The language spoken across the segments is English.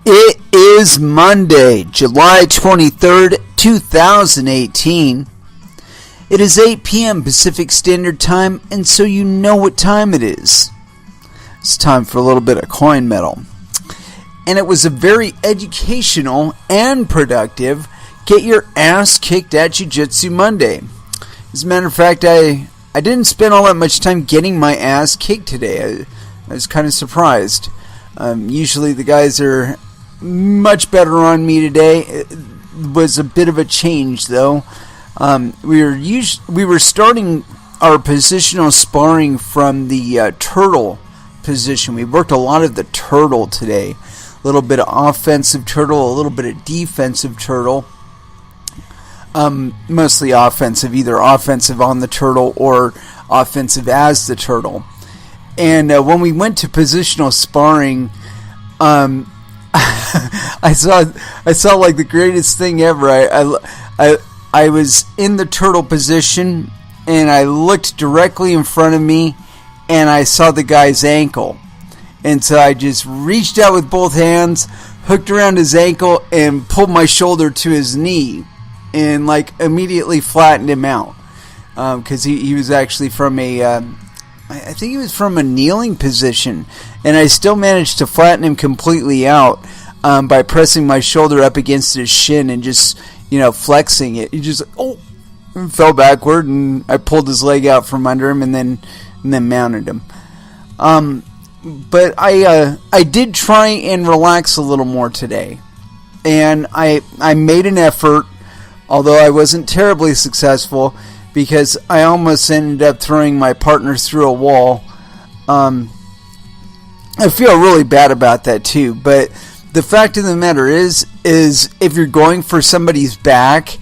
It is Monday, July 23rd, 2018. It is 8 p.m. Pacific Standard Time, and so you know what time it is. It's time for a little bit of coin metal. And it was a very educational and productive Get Your Ass Kicked at Jiu-Jitsu Monday. As a matter of fact, I didn't spend all that much time getting my ass kicked today. I was kind of surprised. Usually the guys are much better on me today. It was a bit of a change, though. We were starting our positional sparring from the turtle position. We worked a lot of the turtle today. A little bit of offensive turtle, a little bit of defensive turtle. Mostly offensive, either offensive on the turtle or offensive as the turtle. And when we went to positional sparring, I saw like the greatest thing ever. I was in the turtle position, and I looked directly in front of me, and I saw the guy's ankle. And so I just reached out with both hands, hooked around his ankle, and pulled my shoulder to his knee, and like immediately flattened him out. Because he was actually from I think he was from a kneeling position, and I still managed to flatten him completely out by pressing my shoulder up against his shin and just, flexing it. He just fell backward, and I pulled his leg out from under him and then mounted him. But I did try and relax a little more today, and I made an effort, although I wasn't terribly successful, because I almost ended up throwing my partner through a wall. I feel really bad about that too, but the fact of the matter is if you're going for somebody's back,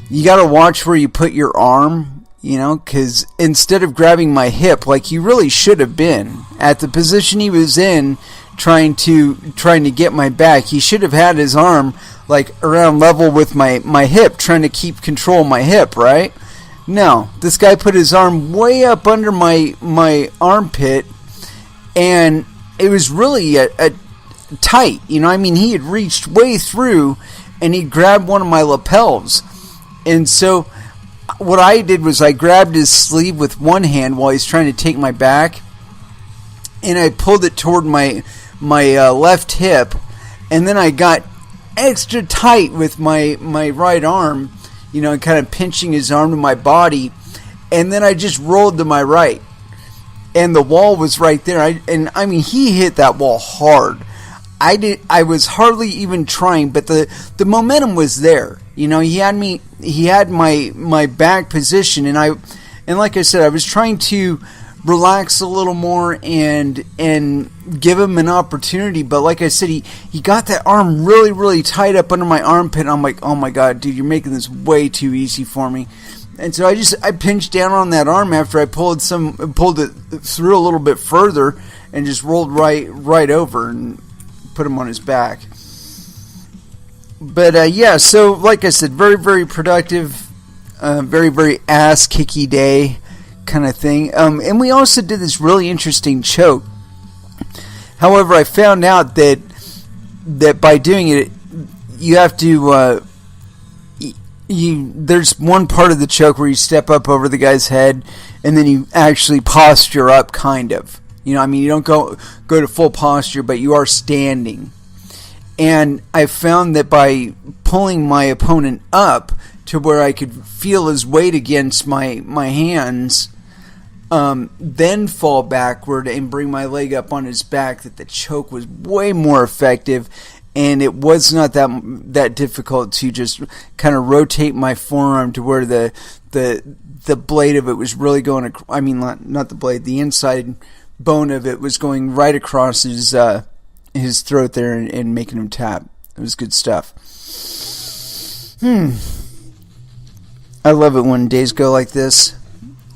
you got to watch where you put your arm, because instead of grabbing my hip like you really should have been at the position he was in, trying to get my back, he should have had his arm like around level with my hip, trying to keep control of my hip, right? No, this guy put his arm way up under my armpit, and it was really a tight. He had reached way through, and he grabbed one of my lapels. And so what I did was I grabbed his sleeve with one hand while he's trying to take my back, and I pulled it toward my left hip, and then I got extra tight with my right arm, kind of pinching his arm to my body, and then I just rolled to my right, and the wall was right there. He hit that wall hard. I was hardly even trying, but the momentum was there. He had my back position, and like I said, I was trying to relax a little more and give him an opportunity, but like I said, he got that arm really, really tight up under my armpit, and I'm like, oh my god, dude, you're making this way too easy for me. And so I pinched down on that arm after I pulled it through a little bit further, and just rolled right over and put him on his back. But so like I said, very, very productive, very, very ass-kicky day kind of thing. And we also did this really interesting choke. However, I found out that by doing it, you have to there's one part of the choke where you step up over the guy's head, and then you actually posture up, kind of. You don't go to full posture, but you are standing. And I found that by pulling my opponent up to where I could feel his weight against my hands, then fall backward and bring my leg up on his back, that the choke was way more effective, and it was not that difficult to just kind of rotate my forearm to where the blade of it was really going. Not the blade, the inside bone of it was going right across his throat there and making him tap. It was good stuff. I love it when days go like this.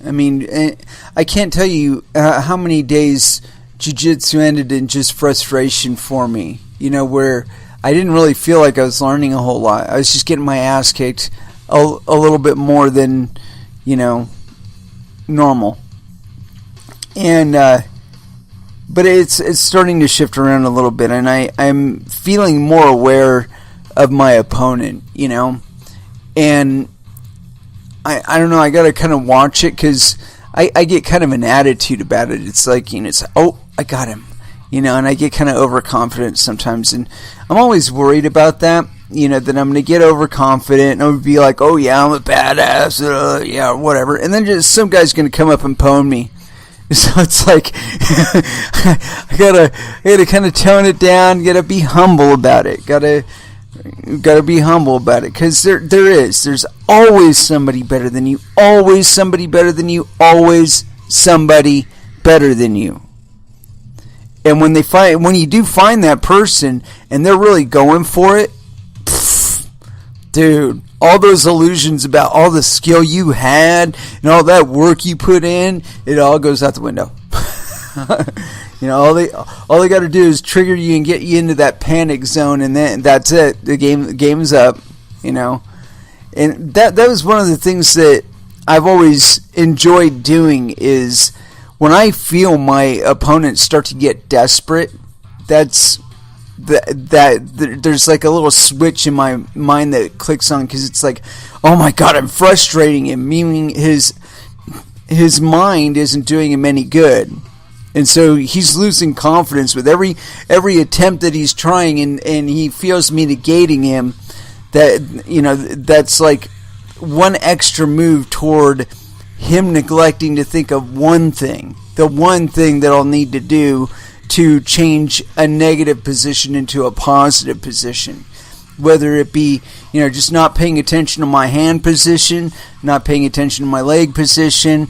I can't tell you how many days jiu-jitsu ended in just frustration for me. Where I didn't really feel like I was learning a whole lot. I was just getting my ass kicked a little bit more than, normal. And but it's starting to shift around a little bit, and I'm feeling more aware of my opponent, and I don't know, I gotta kind of watch it, because I get kind of an attitude about it. It's like, it's, oh, I got him, and I get kind of overconfident sometimes, and I'm always worried about that, that I'm going to get overconfident, and I'm going to be like, oh yeah, I'm a badass, yeah, whatever, and then just some guy's going to come up and pwn me. So it's like, I gotta kind of tone it down, gotta be humble about it, gotta be humble about it, because there's always somebody better than you, always somebody better than you, always somebody better than you. And when you do find that person and they're really going for it, dude, all those illusions about all the skill you had and all that work you put in, it all goes out the window. All they got to do is trigger you and get you into that panic zone, and then that's it. The game's up. And that was one of the things that I've always enjoyed doing, is when I feel my opponents start to get desperate, there's like a little switch in my mind that clicks on, because it's like, oh my god, I'm frustrating him, meaning his mind isn't doing him any good, and so he's losing confidence with every attempt that he's trying, and he feels me negating him. That's like one extra move toward him neglecting to think of the one thing that I'll need to do to change a negative position into a positive position. Whether it be, just not paying attention to my hand position, not paying attention to my leg position,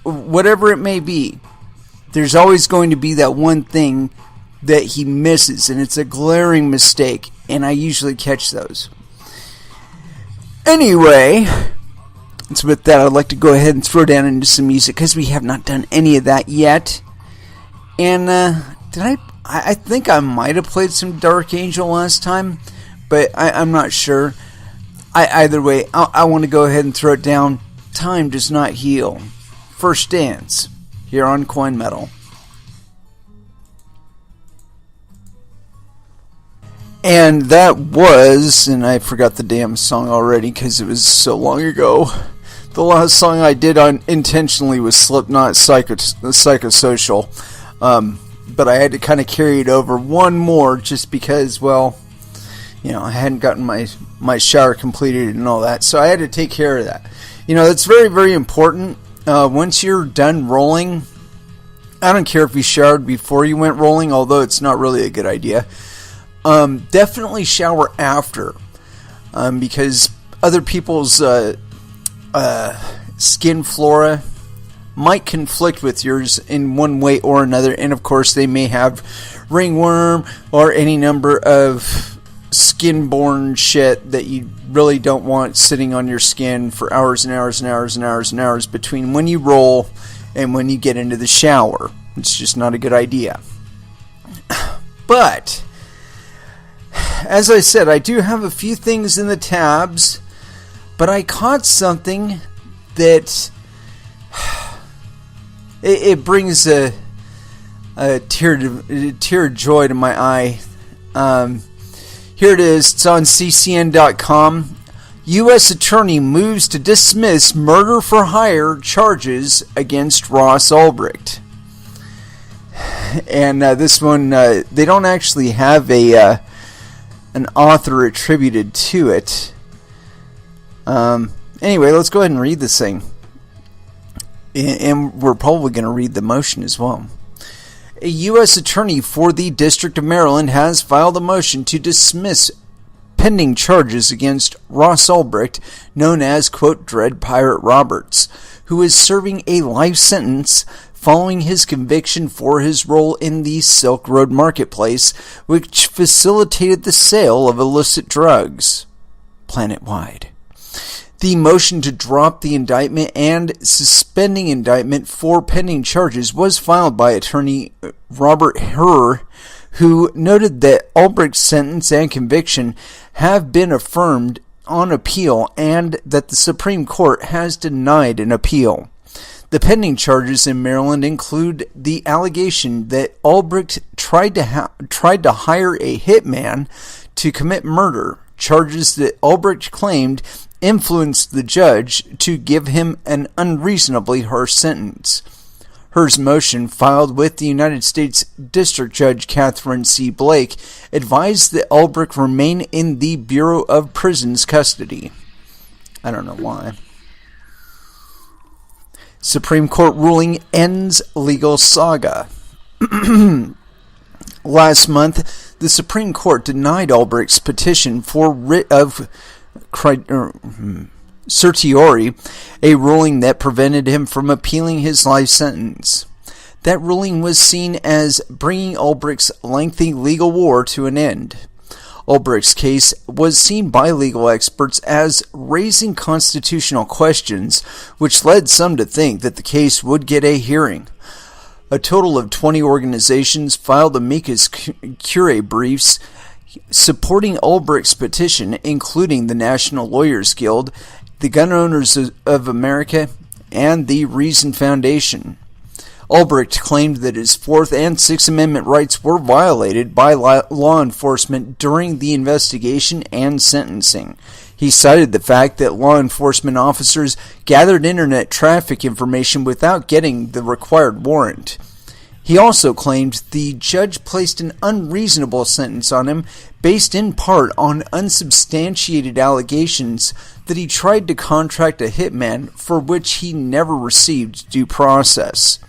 whatever it may be. There's always going to be that one thing that he misses, and it's a glaring mistake, and I usually catch those. Anyway, so with that, I'd like to go ahead and throw down into some music, because we have not done any of that yet. And I think I might have played some Dark Angel last time, but I'm not sure. Either way, I want to go ahead and throw it down. Time Does Not Heal. First Dance, here on Coin Metal. And that was, and I forgot the damn song already because it was so long ago. The last song I did intentionally was Slipknot Psychosocial. But I had to kind of carry it over one more just because, well, I hadn't gotten my shower completed and all that. So I had to take care of that. That's very, very important. Once you're done rolling, I don't care if you showered before you went rolling, although it's not really a good idea. Definitely shower after, because other people's skin flora might conflict with yours in one way or another, and of course they may have ringworm or any number of skin-borne shit that you really don't want sitting on your skin for hours and hours and hours and hours and hours between when you roll and when you get into the shower. It's just not a good idea. But as I said, I do have a few things in the tabs, but I caught something that it brings a tear of joy to my eye. Here it is. It's on ccn.com. U.S. Attorney moves to dismiss murder for hire charges against Ross Ulbricht. And this one, they don't actually have an author attributed to it. Anyway, let's go ahead and read this thing. And we're probably going to read the motion as well. A U.S. attorney for the District of Maryland has filed a motion to dismiss pending charges against Ross Ulbricht, known as, quote, Dread Pirate Roberts, who is serving a life sentence following his conviction for his role in the Silk Road Marketplace, which facilitated the sale of illicit drugs planet-wide. The motion to drop the indictment and suspending indictment for pending charges was filed by attorney Robert Herr, who noted that Ulbricht's sentence and conviction have been affirmed on appeal and that the Supreme Court has denied an appeal. The pending charges in Maryland include the allegation that Ulbricht tried to hire a hitman to commit murder, charges that Ulbricht claimed influenced the judge to give him an unreasonably harsh sentence. Hers motion, filed with the United States District Judge Catherine C. Blake, advised that Ulbricht remain in the Bureau of Prisons custody. I don't know why. Supreme Court ruling ends legal saga. Last month, the Supreme Court denied Ulbricht's petition for writ of certiorari, a ruling that prevented him from appealing his life sentence. That ruling was seen as bringing Ulbricht's lengthy legal war to an end. Ulbricht's case was seen by legal experts as raising constitutional questions, which led some to think that the case would get a hearing. A total of 20 organizations filed amicus curiae briefs supporting Ulbricht's petition, including the National Lawyers Guild, the Gun Owners of America, and the Reason Foundation. Ulbricht claimed that his Fourth and Sixth Amendment rights were violated by law enforcement during the investigation and sentencing. He cited the fact that law enforcement officers gathered internet traffic information without getting the required warrant. He also claimed the judge placed an unreasonable sentence on him based in part on unsubstantiated allegations that he tried to contract a hitman for which he never received due process.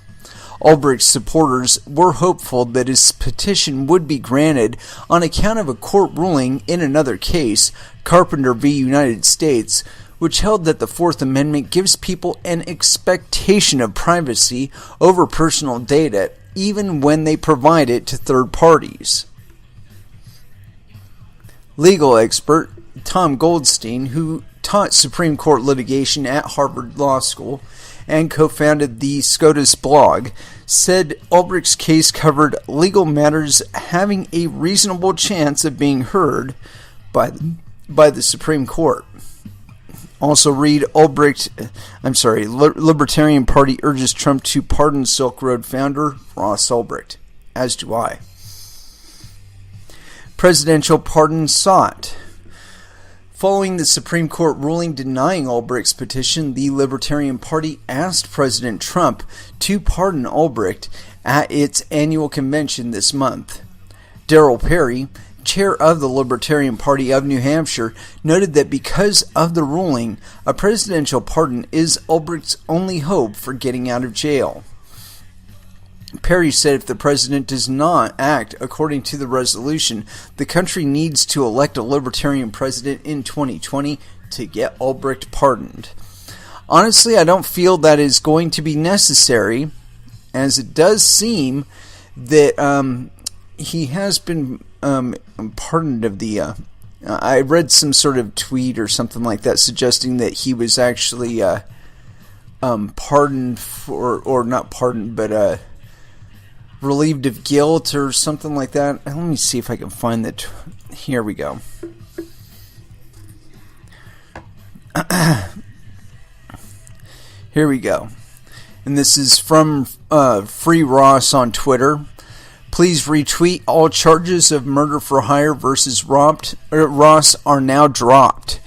Ulbricht's supporters were hopeful that his petition would be granted on account of a court ruling in another case, Carpenter v. United States, which held that the Fourth Amendment gives people an expectation of privacy over personal data, even when they provide it to third parties. Legal expert Tom Goldstein, who taught Supreme Court litigation at Harvard Law School and co-founded the SCOTUS blog, said Ulbricht's case covered legal matters having a reasonable chance of being heard by the Supreme Court. Also read Libertarian Party urges Trump to pardon Silk Road founder Ross Ulbricht. As do I. Presidential pardon sought. Following the Supreme Court ruling denying Ulbricht's petition, the Libertarian Party asked President Trump to pardon Ulbricht at its annual convention this month. Darrell Perry, chair of the Libertarian Party of New Hampshire, noted that because of the ruling, a presidential pardon is Ulbricht's only hope for getting out of jail. Perry said if the president does not act according to the resolution, the country needs to elect a libertarian president in 2020 to get Ulbricht pardoned. Honestly, I don't feel that is going to be necessary, as it does seem that he has been pardoned of the... I read some sort of tweet or something like that suggesting that he was actually pardoned for, or not pardoned, but relieved of guilt or something like that. Let me see if I can find that. Here we go. Here we go. And this is from Free Ross on Twitter. Please retweet all charges of murder for hire versus Ross are now dropped.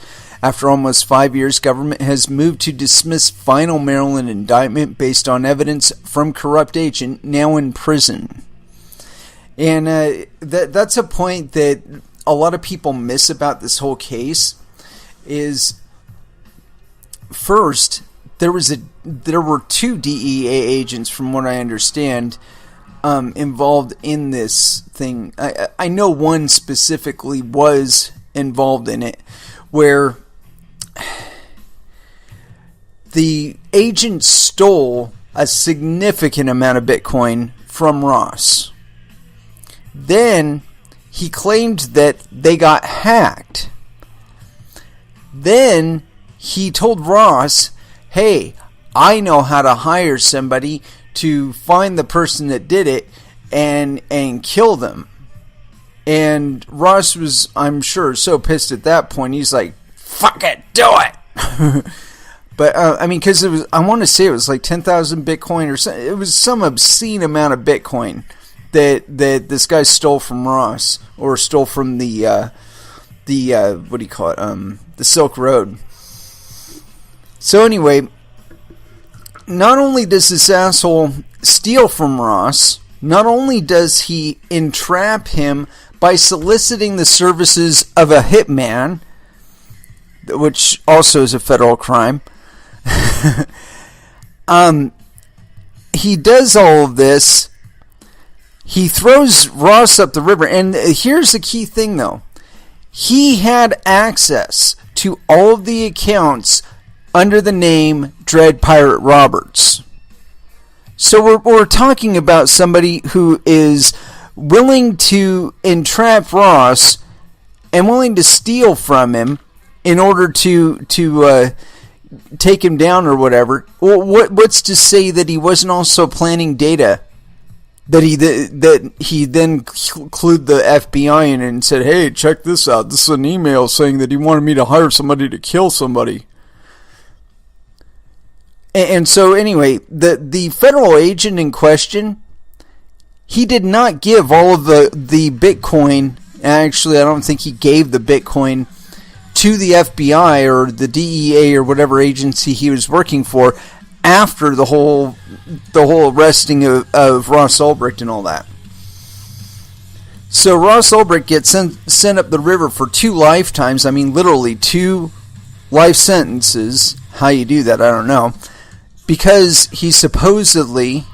After almost 5 years, government has moved to dismiss final Maryland indictment based on evidence from corrupt agent now in prison. And that's a point that a lot of people miss about this whole case. Is first, there were 2 DEA agents, from what I understand, involved in this thing. I know one specifically was involved in it, where the agent stole a significant amount of Bitcoin from Ross. Then he claimed that they got hacked. Then he told Ross, hey, I know how to hire somebody to find the person that did it and kill them. And Ross was, I'm sure, so pissed at that point. He's like, fuck it, do it. But I mean, because it was, I want to say it was like 10,000 Bitcoin or something. It was some obscene amount of Bitcoin that this guy stole from Ross, or stole from the what do you call it? The Silk Road. So anyway, not only does this asshole steal from Ross, not only does he entrap him by soliciting the services of a hitman, which also is a federal crime. He does all of this. He throws Ross up the river. And here's the key thing, though. He had access to all of the accounts under the name Dread Pirate Roberts. So we're talking about somebody who is willing to entrap Ross and willing to steal from him in order to take him down or whatever. Well, what's to say that he wasn't also planning data that he then clued the FBI in and said, "Hey, check this out. This is an email saying that he wanted me to hire somebody to kill somebody." And so anyway, the federal agent in question, he did not give all of the Bitcoin. Actually, I don't think he gave the Bitcoin to the FBI or the DEA or whatever agency he was working for after the whole arresting of Ross Ulbricht and all that. So Ross Ulbricht gets sent up the river for 2 lifetimes. I mean, literally 2 life sentences. How you do that, I don't know. Because he supposedly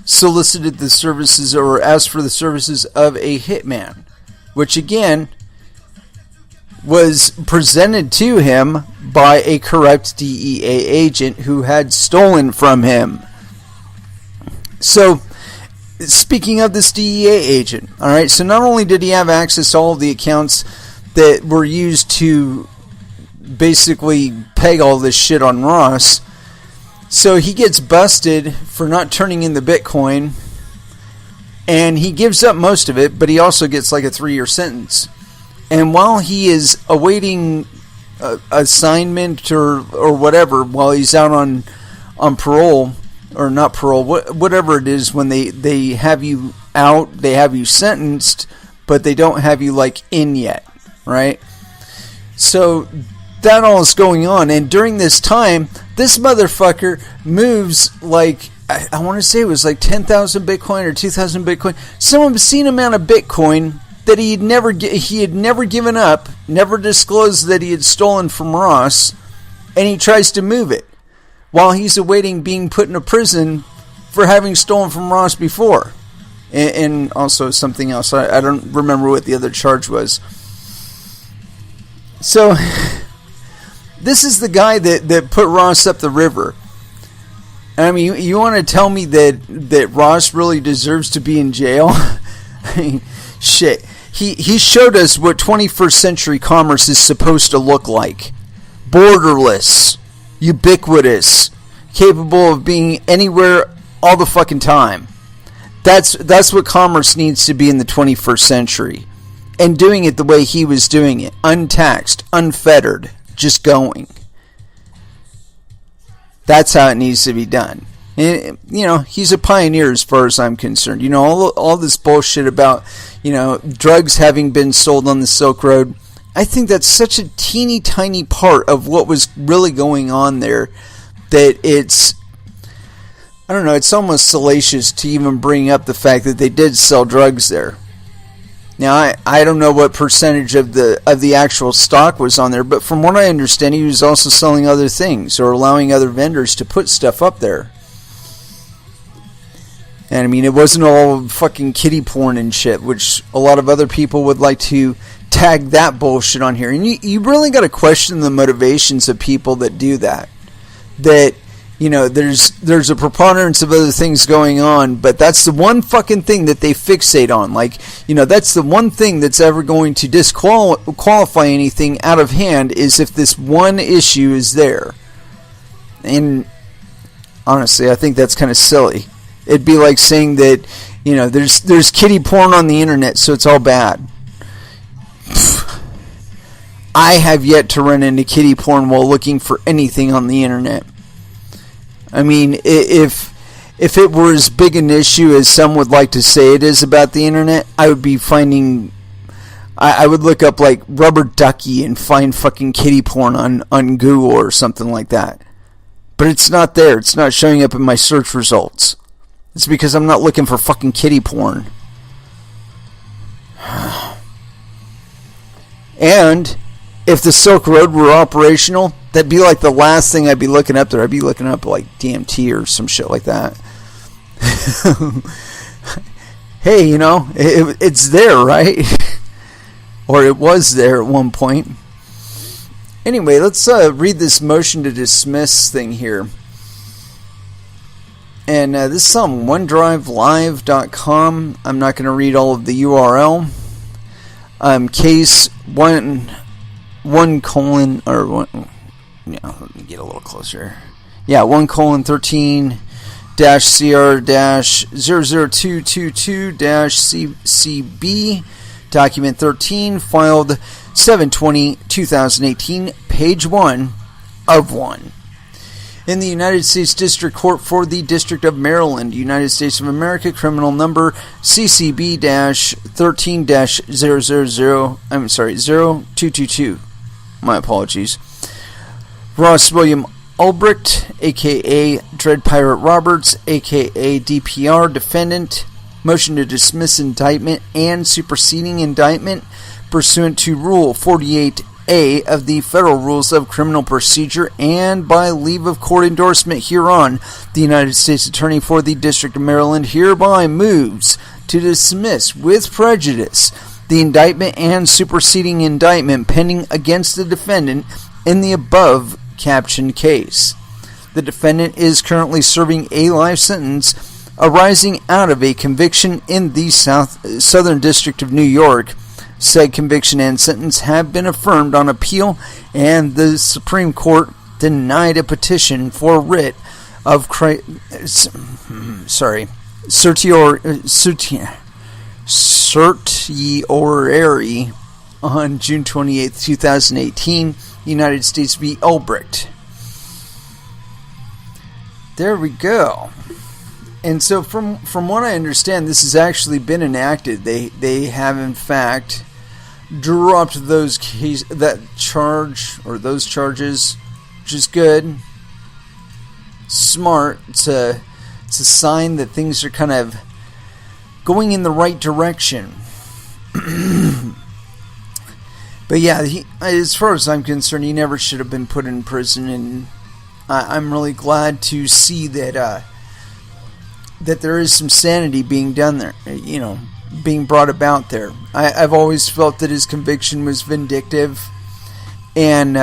solicited the services or asked for the services of a hitman, which again was presented to him by a corrupt DEA agent who had stolen from him. So, speaking of this DEA agent, alright, so not only did he have access to all of the accounts that were used to basically peg all this shit on Ross, so he gets busted for not turning in the Bitcoin, and he gives up most of it, but he also gets like a 3-year sentence. And while he is awaiting assignment or whatever, while he's out on parole, or not parole, whatever it is, when they have you out, they have you sentenced, but they don't have you like in yet, right? So that all is going on, and during this time, this motherfucker moves like, I want to say it was like 10,000 Bitcoin or 2,000 Bitcoin, some obscene amount of Bitcoin that he had never given up, never disclosed that he had stolen from Ross, and he tries to move it while he's awaiting being put in a prison for having stolen from Ross before, and also something else. I don't remember what the other charge was. So this is the guy that put Ross up the river. I mean, you want to tell me that Ross really deserves to be in jail? I mean, shit. He showed us what 21st century commerce is supposed to look like. Borderless, ubiquitous, capable of being anywhere all the fucking time. That's what commerce needs to be in the 21st century. And doing it the way he was doing it. Untaxed, unfettered, just going. That's how it needs to be done. And, you know, he's a pioneer as far as I'm concerned. You know, all this bullshit about, you know, drugs having been sold on the Silk Road. I think that's such a teeny tiny part of what was really going on there that it's, I don't know, it's almost salacious to even bring up the fact that they did sell drugs there. Now, I don't know what percentage of the actual stock was on there, but from what I understand, he was also selling other things or allowing other vendors to put stuff up there. And I mean, it wasn't all fucking kiddie porn and shit, which a lot of other people would like to tag that bullshit on here. And you really got to question the motivations of people that do that. That, you know, there's a preponderance of other things going on, but that's the one fucking thing that they fixate on. Like, you know, that's the one thing that's ever going to disqualify anything out of hand, is if this one issue is there. And honestly, I think that's kind of silly. It'd be like saying that, you know, there's kiddie porn on the internet, so it's all bad. I have yet to run into kitty porn while looking for anything on the internet. I mean, if it were as big an issue as some would like to say it is about the internet, I would be finding... I would look up like rubber ducky and find fucking kitty porn on Google or something like that. But it's not there. It's not showing up in my search results. It's because I'm not looking for fucking kitty porn. And if the Silk Road were operational, that'd be like the last thing I'd be looking up there. I'd be looking up like DMT or some shit like that. Hey, you know, it's there, right? Or it was there at one point. Anyway, let's read this motion to dismiss thing here. And this is on OneDriveLive.com. I'm not going to read all of the URL. Case 1 colon, or 1, yeah, let me get a little closer. Yeah, 1:13-CR-00222-CCB, document 13, filed 7/20/2018, page 1 of 1. In the United States District Court for the District of Maryland, United States of America, criminal number CCB-13-000, 0222. My apologies. Ross William Ulbricht, a.k.a. Dread Pirate Roberts, a.k.a. DPR, defendant. Motion to dismiss indictment and superseding indictment pursuant to Rule 48A of the Federal Rules of Criminal Procedure and by leave of court endorsement hereon, the United States Attorney for the District of Maryland hereby moves to dismiss with prejudice the indictment and superseding indictment pending against the defendant in the above captioned case. The defendant is currently serving a life sentence arising out of a conviction in the Southern District of New York. Said conviction and sentence have been affirmed on appeal, and the Supreme Court denied a petition for writ of certiorari on June 28, 2018, United States v. Ulbricht. There we go. And so from what I understand, this has actually been enacted. They have in fact dropped those charges, which is good. Smart. It's a sign that things are kind of going in the right direction. But yeah, as far as I'm concerned, he never should have been put in prison, and I'm really glad to see that there is some sanity being done there, you know, being brought about there. I've always felt that his conviction was vindictive, and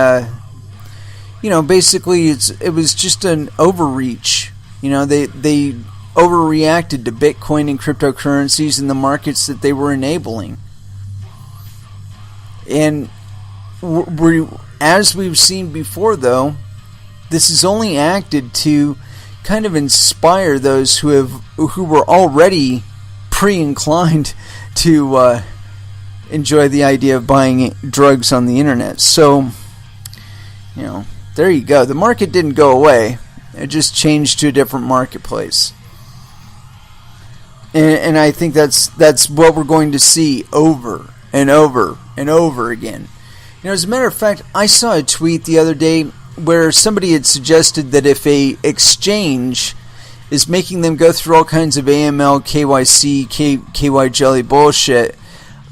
you know, basically it was just an overreach. You know, they overreacted to Bitcoin and cryptocurrencies and the markets that they were enabling. And as we've seen before, though, this is only acted to kind of inspire those who were already pre-inclined to enjoy the idea of buying drugs on the internet. So, you know, there you go. The market didn't go away. It just changed to a different marketplace. And I think that's what we're going to see over and over and over again. You know, as a matter of fact, I saw a tweet the other day where somebody had suggested that if a exchange is making them go through all kinds of AML, KYC, KY jelly bullshit,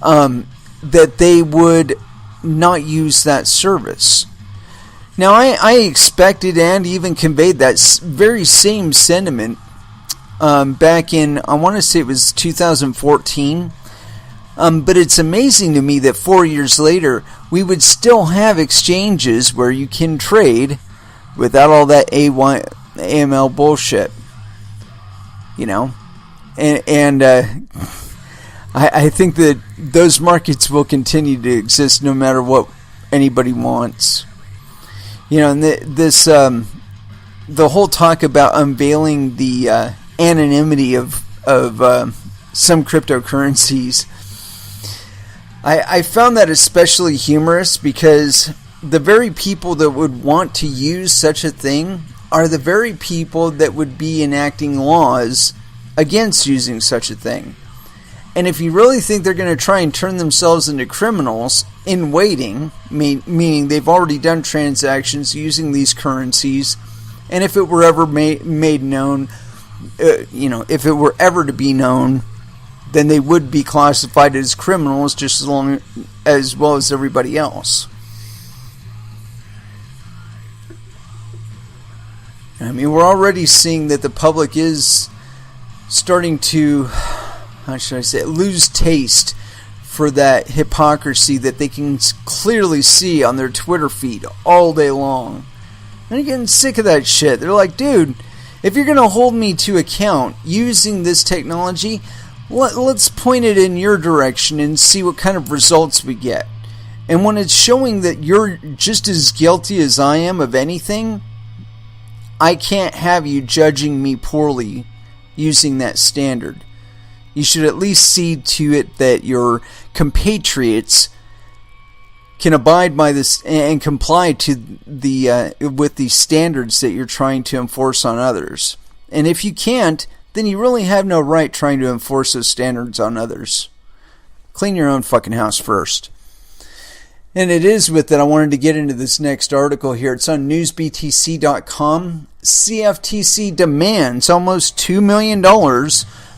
that they would not use that service. Now, I expected and even conveyed that very same sentiment back in, I want to say it was 2014. But it's amazing to me that 4 years later, we would still have exchanges where you can trade without all that AML bullshit. You know? And I think that those markets will continue to exist no matter what anybody wants. You know, and the whole talk about unveiling the anonymity of some cryptocurrencies, I found that especially humorous because the very people that would want to use such a thing are the very people that would be enacting laws against using such a thing. And if you really think they're going to try and turn themselves into criminals in waiting, meaning they've already done transactions using these currencies, and if it were ever made known, if it were ever to be known, then they would be classified as criminals just as well as everybody else. I mean, we're already seeing that the public is starting to, how should I say, lose taste for that hypocrisy that they can clearly see on their Twitter feed all day long. And they're getting sick of that shit. They're like, dude, if you're going to hold me to account using this technology, let's point it in your direction and see what kind of results we get. And when it's showing that you're just as guilty as I am of anything, I can't have you judging me poorly using that standard. You should at least see to it that your compatriots can abide by this and comply to with the standards that you're trying to enforce on others. And if you can't, then you really have no right trying to enforce those standards on others. Clean your own fucking house first. And it is with that I wanted to get into this next article here. It's on newsbtc.com. CFTC demands almost $2 million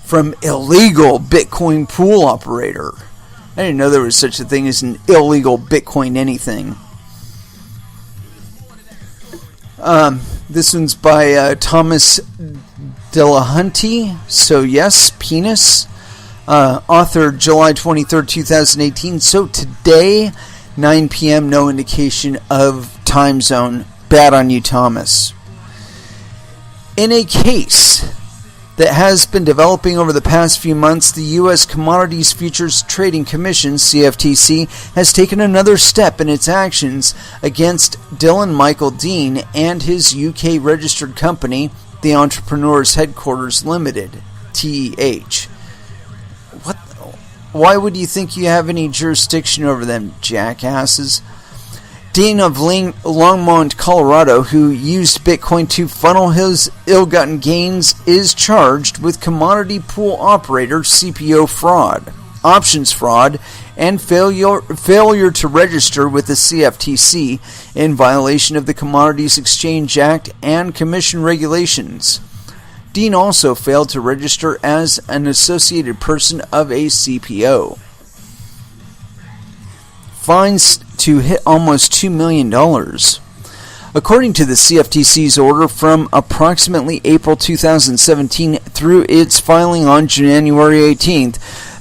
from illegal Bitcoin pool operator. I didn't know there was such a thing as an illegal Bitcoin anything. This one's by Thomas Delahunty. So yes, penis. Author July 23rd, 2018. So today, 9 p.m., no indication of time zone. Bad on you, Thomas. In a case that has been developing over the past few months, the U.S. Commodities Futures Trading Commission, CFTC, has taken another step in its actions against Dylan Michael Dean and his UK-registered company, the Entrepreneurs Headquarters Limited, TEH. Why would you think you have any jurisdiction over them, jackasses? Dean of Longmont, Colorado, who used Bitcoin to funnel his ill-gotten gains, is charged with commodity pool operator CPO fraud, options fraud, and failure to register with the CFTC in violation of the Commodities Exchange Act and Commission regulations. Dean also failed to register as an associated person of a CPO. Fines to hit almost $2 million. According to the CFTC's order from approximately April 2017 through its filing on January 18th,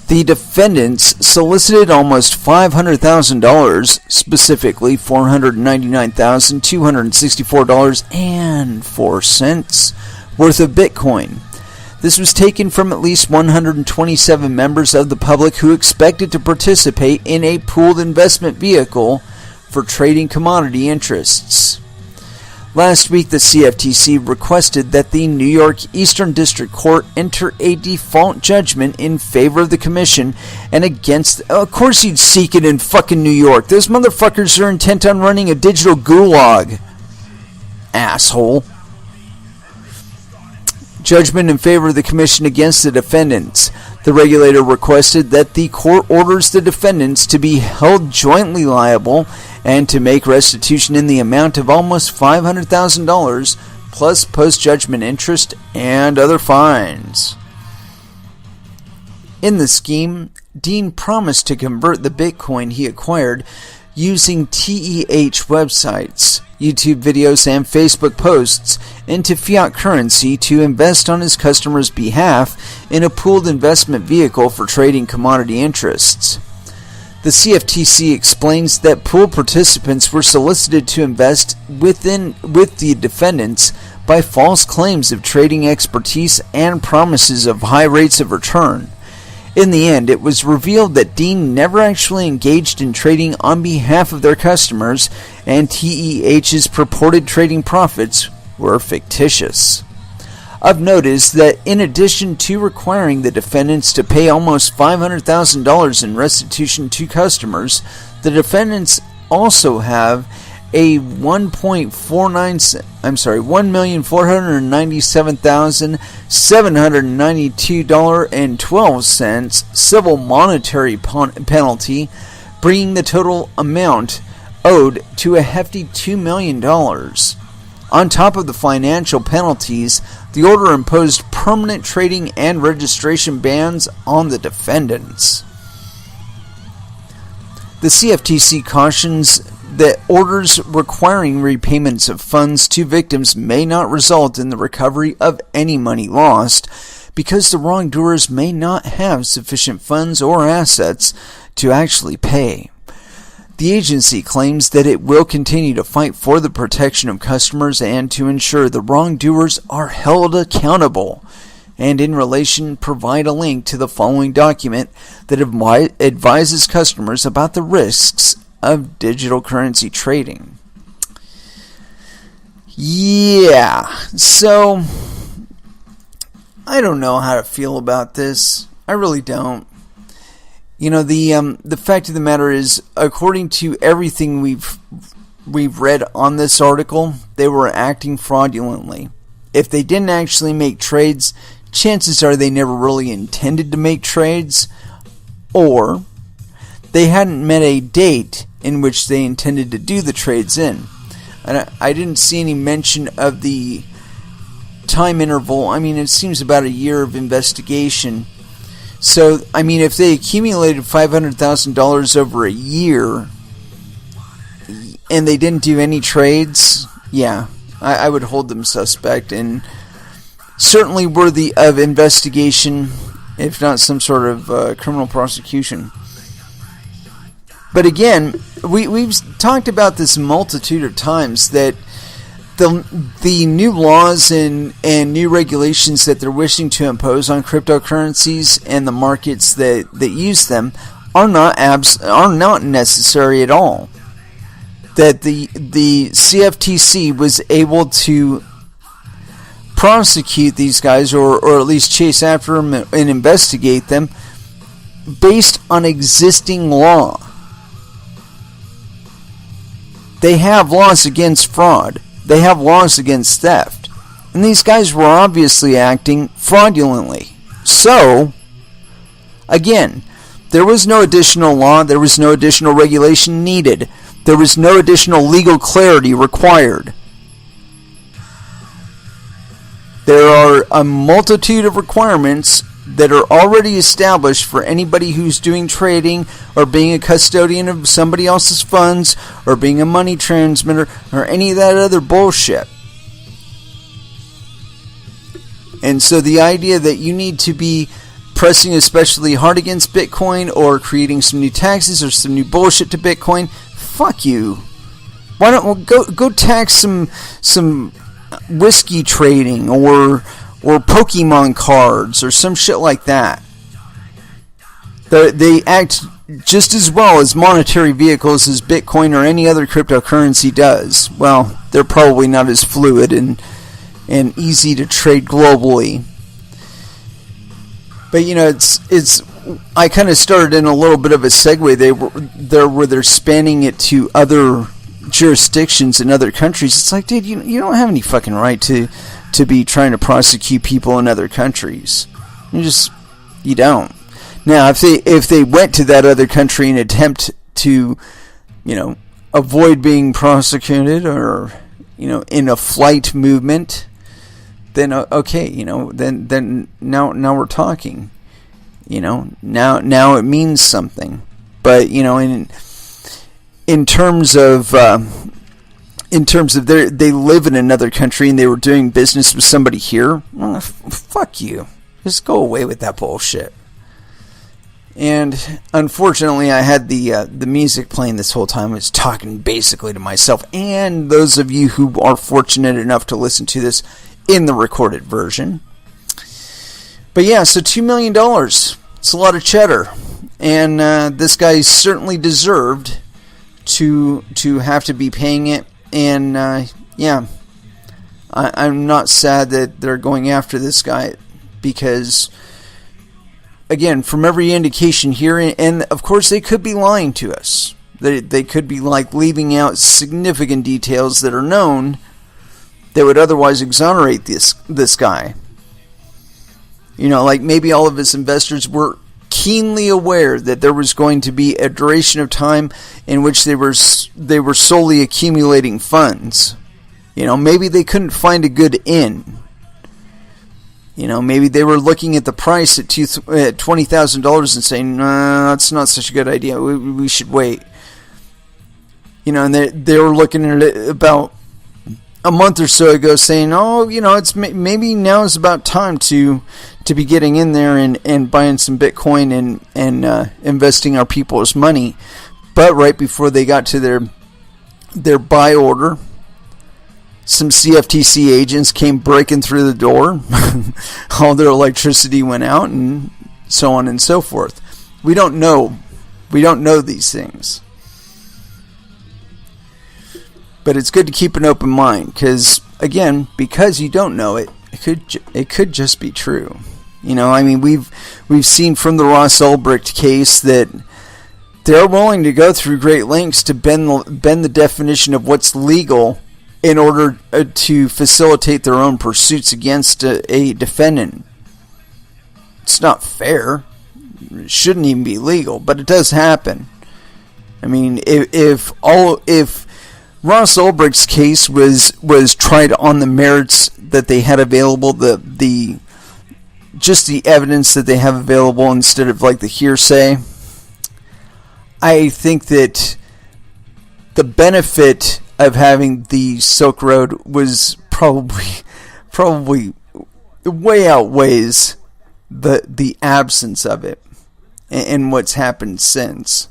the defendants solicited almost $500,000, specifically $499,264.04 worth of Bitcoin. This was taken from at least 127 members of the public who expected to participate in a pooled investment vehicle for trading commodity interests. Last week, the CFTC requested that the New York Eastern District Court enter a default judgment in favor of the Commission and against... Of course you'd seek it in fucking New York. Those motherfuckers are intent on running a digital gulag. Asshole. Judgment in favor of the Commission against the defendants. The regulator requested that the court orders the defendants to be held jointly liable and to make restitution in the amount of almost $500,000 plus post-judgment interest and other fines. In the scheme, Dean promised to convert the Bitcoin he acquired using TEH websites, YouTube videos, and Facebook posts into fiat currency to invest on his customers' behalf in a pooled investment vehicle for trading commodity interests. The CFTC explains that pool participants were solicited to invest with the defendants by false claims of trading expertise and promises of high rates of return. In the end, it was revealed that Dean never actually engaged in trading on behalf of their customers, and TEH's purported trading profits were fictitious. Of note is that in addition to requiring the defendants to pay almost $500,000 in restitution to customers, the defendants also have a $1,497,792.12 civil monetary penalty, bringing the total amount owed to a hefty $2 million. On top of the financial penalties, the order imposed permanent trading and registration bans on the defendants. The CFTC cautions that orders requiring repayments of funds to victims may not result in the recovery of any money lost, because the wrongdoers may not have sufficient funds or assets to actually pay. The agency claims that it will continue to fight for the protection of customers and to ensure the wrongdoers are held accountable, and in relation provide a link to the following document that advises customers about the risks of digital currency trading. Yeah, so I don't know how to feel about this. I really don't. You know, the fact of the matter is, according to everything we've read on this article, they were acting fraudulently. If they didn't actually make trades, chances are they never really intended to make trades, or they hadn't met a date in which they intended to do the trades in. And I didn't see any mention of the time interval. I mean, it seems about a year of investigation. So, I mean, if they accumulated $500,000 over a year and they didn't do any trades, yeah, I would hold them suspect and certainly worthy of investigation, if not some sort of criminal prosecution. But again, we've talked about this multitude of times, that the new laws and new regulations that they're wishing to impose on cryptocurrencies and the markets that use them are not necessary at all. That the CFTC was able to prosecute these guys, or at least chase after them and investigate them based on existing law. They have laws against fraud. They have laws against theft. And these guys were obviously acting fraudulently. So, again, there was no additional law, there was no additional regulation needed. There was no additional legal clarity required. There are a multitude of requirements that are already established for anybody who's doing trading, or being a custodian of somebody else's funds, or being a money transmitter, or any of that other bullshit. And so the idea that you need to be pressing especially hard against Bitcoin, or creating some new taxes or some new bullshit to Bitcoin, fuck you. Why don't go tax some whiskey trading, or Pokemon cards, or some shit like that. They act just as well as monetary vehicles as Bitcoin or any other cryptocurrency does. Well, they're probably not as fluid and easy to trade globally. But you know, it's I kind of started in a little bit of a segue where they're spanning it to other jurisdictions in other countries. It's like, dude, you don't have any fucking right to be trying to prosecute people in other countries. You don't. Now, if they went to that other country and attempt to, avoid being prosecuted, or, in a flight movement, then okay, then now we're talking. Now it means something. But in terms of they live in another country and they were doing business with somebody here, well, fuck you. Just go away with that bullshit. And unfortunately, I had the music playing this whole time. I was talking basically to myself and those of you who are fortunate enough to listen to this in the recorded version. But yeah, so $2 million. It's a lot of cheddar. And this guy certainly deserved to have to be paying it. And yeah, I'm not sad that they're going after this guy, because, again, from every indication here, and of course they could be lying to us. They could be like leaving out significant details that are known that would otherwise exonerate this guy. You know, like maybe all of his investors were keenly aware that there was going to be a duration of time in which they were solely accumulating funds. You know, maybe they couldn't find a good in. You know, maybe they were looking at the price at $20,000 and saying, "No, that's not such a good idea. We should wait." You know, and they were looking at it about a month or so ago, saying, "Oh, you know, it's maybe now is about time to be getting in there and buying some Bitcoin and investing our people's money." But right before they got to their buy order, some CFTC agents came breaking through the door. All their electricity went out, and so on and so forth. We don't know. We don't know these things. But it's good to keep an open mind, because, again, because you don't know it, it could just be true. You know, I mean, we've seen from the Ross Ulbricht case that they're willing to go through great lengths to bend the definition of what's legal in order to facilitate their own pursuits against a defendant. It's not fair. It shouldn't even be legal, but it does happen. I mean, if Ross Ulbricht's case was tried on the merits that they had available, just the evidence that they have available instead of like the hearsay, I think that the benefit of having the Silk Road was probably way outweighs the absence of it and what's happened since.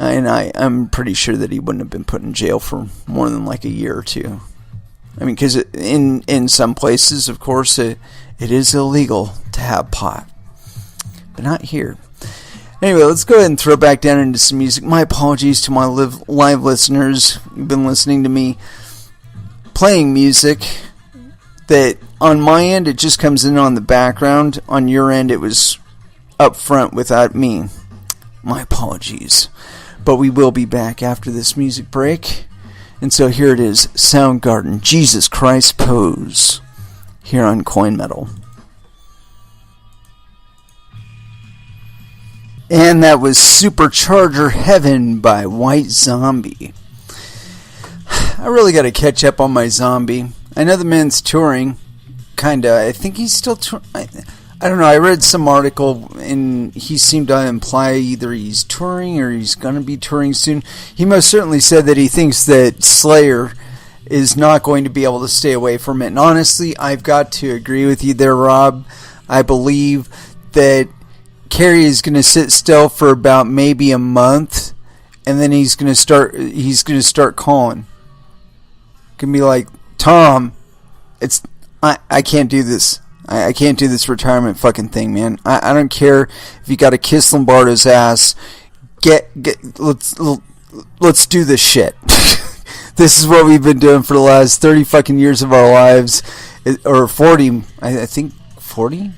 And I'm pretty sure that he wouldn't have been put in jail for more than like a year or two. I mean, because in some places, of course, it is illegal to have pot, but not here. Anyway, let's go ahead and throw back down into some music. My apologies to my live listeners. You've been listening to me playing music that on my end, it just comes in on the background. On your end, it was up front without me. My apologies. But we will be back after this music break. And so here it is, Soundgarden, Jesus Christ Pose, here on Coin Metal. And that was Supercharger Heaven by White Zombie. I really got to catch up on my Zombie. I know the man's touring, kinda. I think he's still touring. I don't know. I read some article, and he seemed to imply either he's touring or he's going to be touring soon. He most certainly said that he thinks that Slayer is not going to be able to stay away from it. And honestly, I've got to agree with you there, Rob. I believe that Carrie is going to sit still for about maybe a month, and then he's going to start calling. Gonna be like, Tom, I can't do this. I can't do this retirement fucking thing, man. I don't care if you got to kiss Lombardo's ass. Let's do this shit. This is what we've been doing for the last 30 fucking years of our lives, or 40. I think 40.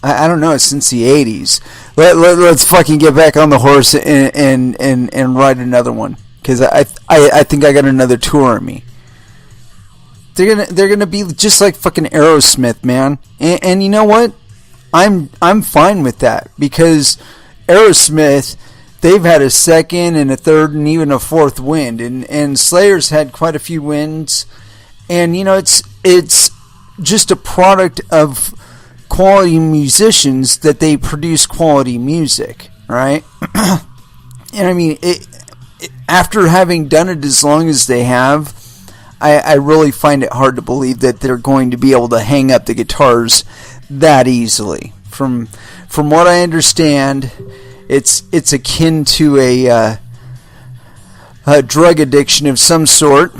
I don't know. Since the 80s. Let's fucking get back on the horse and ride another one, because I think I got another tour in me. They're gonna be just like fucking Aerosmith, man. And you know what? I'm fine with that, because Aerosmith, they've had a second and a third and even a fourth wind, and Slayer's had quite a few wins. And you know, it's just a product of quality musicians that they produce quality music, right? And I mean, after having done it as long as they have, I really find it hard to believe that they're going to be able to hang up the guitars that easily. From what I understand, it's akin to a drug addiction of some sort,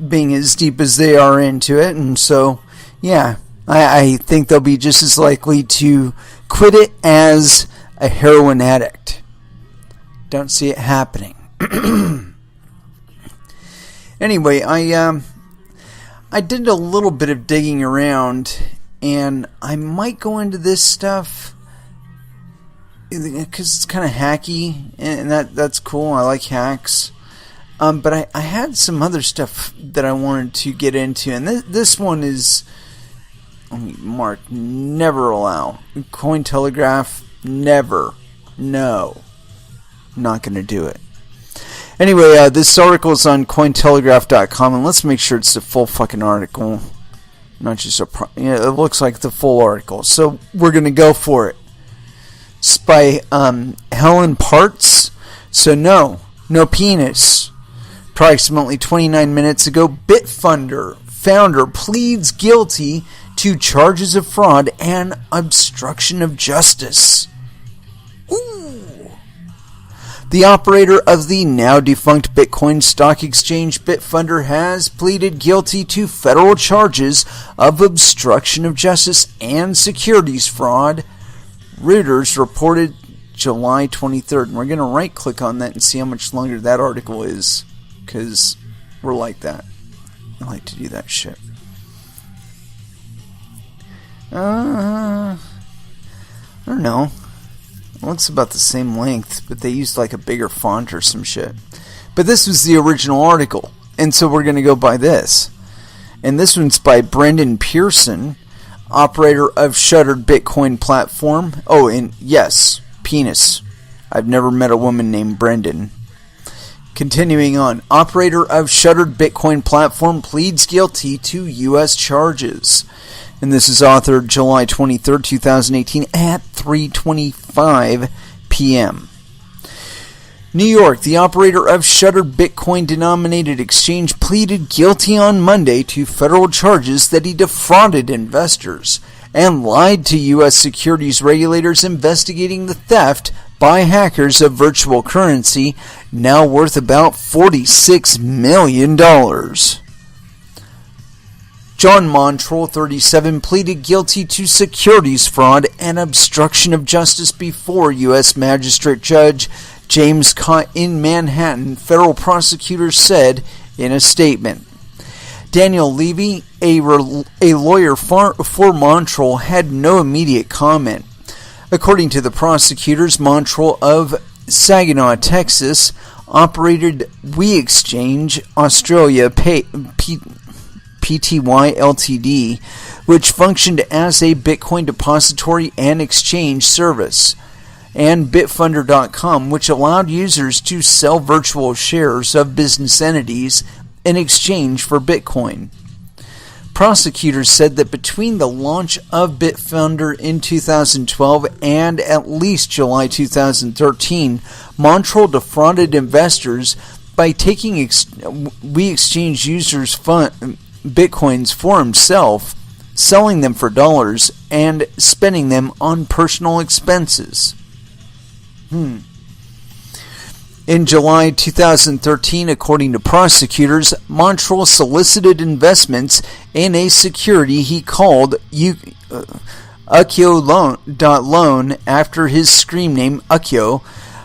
being as deep as they are into it. And so, yeah, I think they'll be just as likely to quit it as a heroin addict. Don't see it happening. Anyway, I did a little bit of digging around, and I might go into this stuff because it's kind of hacky, and that's cool. I like hacks. But I had some other stuff that I wanted to get into, and this one is, mark, never allow. Cointelegraph, never. No. Not going to do it. Anyway, this article is on Cointelegraph.com, and let's make sure it's the full fucking article. Not just it looks like the full article. So we're going to go for it. It's by Helen Parts. So no penis. Approximately 29 minutes ago, Bitfunder founder pleads guilty to charges of fraud and obstruction of justice. Ooh. The operator of the now defunct Bitcoin stock exchange Bitfunder has pleaded guilty to federal charges of obstruction of justice and securities fraud, Reuters reported July 23rd. And we're going to right click on that and see how much longer that article is, because we're like that. I like to do that shit. I don't know. Well, it's about the same length, but they used like a bigger font or some shit. But this was the original article, and so we're going to go by this. And this one's by Brendan Pearson, operator of shuttered Bitcoin platform. Oh, and yes, penis. I've never met a woman named Brendan. Continuing on, operator of shuttered Bitcoin platform pleads guilty to U.S. charges. And this is authored July 23rd, 2018 at 3:25 p.m. New York, the operator of shuttered Bitcoin-denominated exchange pleaded guilty on Monday to federal charges that he defrauded investors and lied to U.S. securities regulators investigating the theft by hackers of virtual currency, now worth about $46 million. John Montrell, 37, pleaded guilty to securities fraud and obstruction of justice before U.S. Magistrate Judge James Cott in Manhattan, federal prosecutors said in a statement. Daniel Levy, a lawyer for Montrell, had no immediate comment. According to the prosecutors, Montrell of Saginaw, Texas, operated WeExchange Australia Pty Ltd, which functioned as a Bitcoin depository and exchange service, and Bitfunder.com, which allowed users to sell virtual shares of business entities in exchange for Bitcoin. Prosecutors said that between the launch of Bitfunder in 2012 and at least July 2013, Montrell defrauded investors by taking WeExchange users' Bitcoins for himself, selling them for dollars, and spending them on personal expenses. In July 2013, according to prosecutors, Montrell solicited investments in a security he called Ukyo.loan after his screen name Ukyo,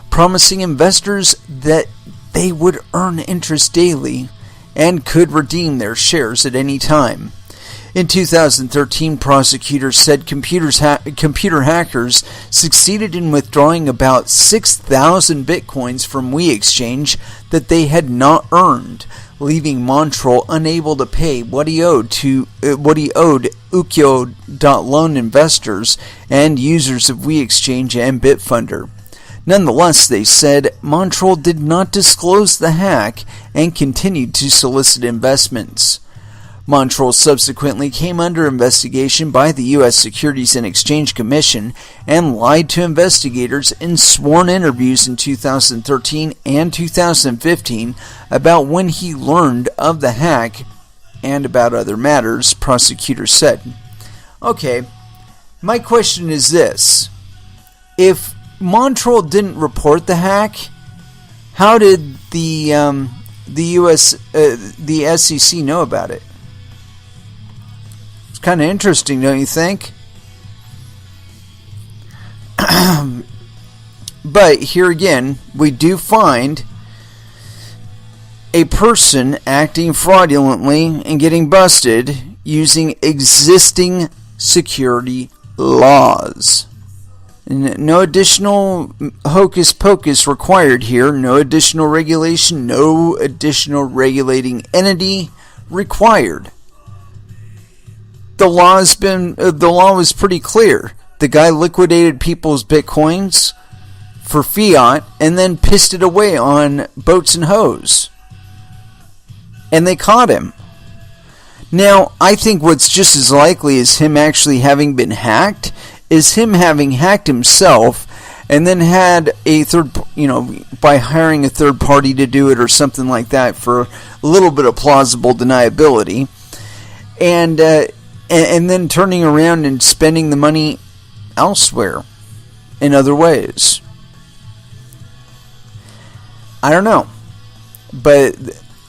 promising investors that they would earn interest daily and could redeem their shares at any time. In 2013, prosecutors said computer hackers succeeded in withdrawing about 6,000 bitcoins from WeExchange that they had not earned, leaving Montrell unable to pay what he owed Ukyo.loan investors and users of WeExchange and Bitfunder. Nonetheless, they said, Montrell did not disclose the hack and continued to solicit investments. Montrell subsequently came under investigation by the U.S. Securities and Exchange Commission and lied to investigators in sworn interviews in 2013 and 2015 about when he learned of the hack and about other matters, prosecutors said. Okay, my question is this. If Montrell didn't report the hack, how did the SEC know about it? It's kind of interesting, don't you think? But here again, we do find a person acting fraudulently and getting busted using existing security laws. And no additional hocus pocus required here. No additional regulation. No additional regulating entity required. The law was pretty clear. The guy liquidated people's bitcoins for fiat and then pissed it away on boats and hoes. And they caught him. Now, I think what's just as likely as him actually having been hacked is him having hacked himself and then had a by hiring a third party to do it or something like that for a little bit of plausible deniability, and then turning around and spending the money elsewhere in other ways. I don't know, but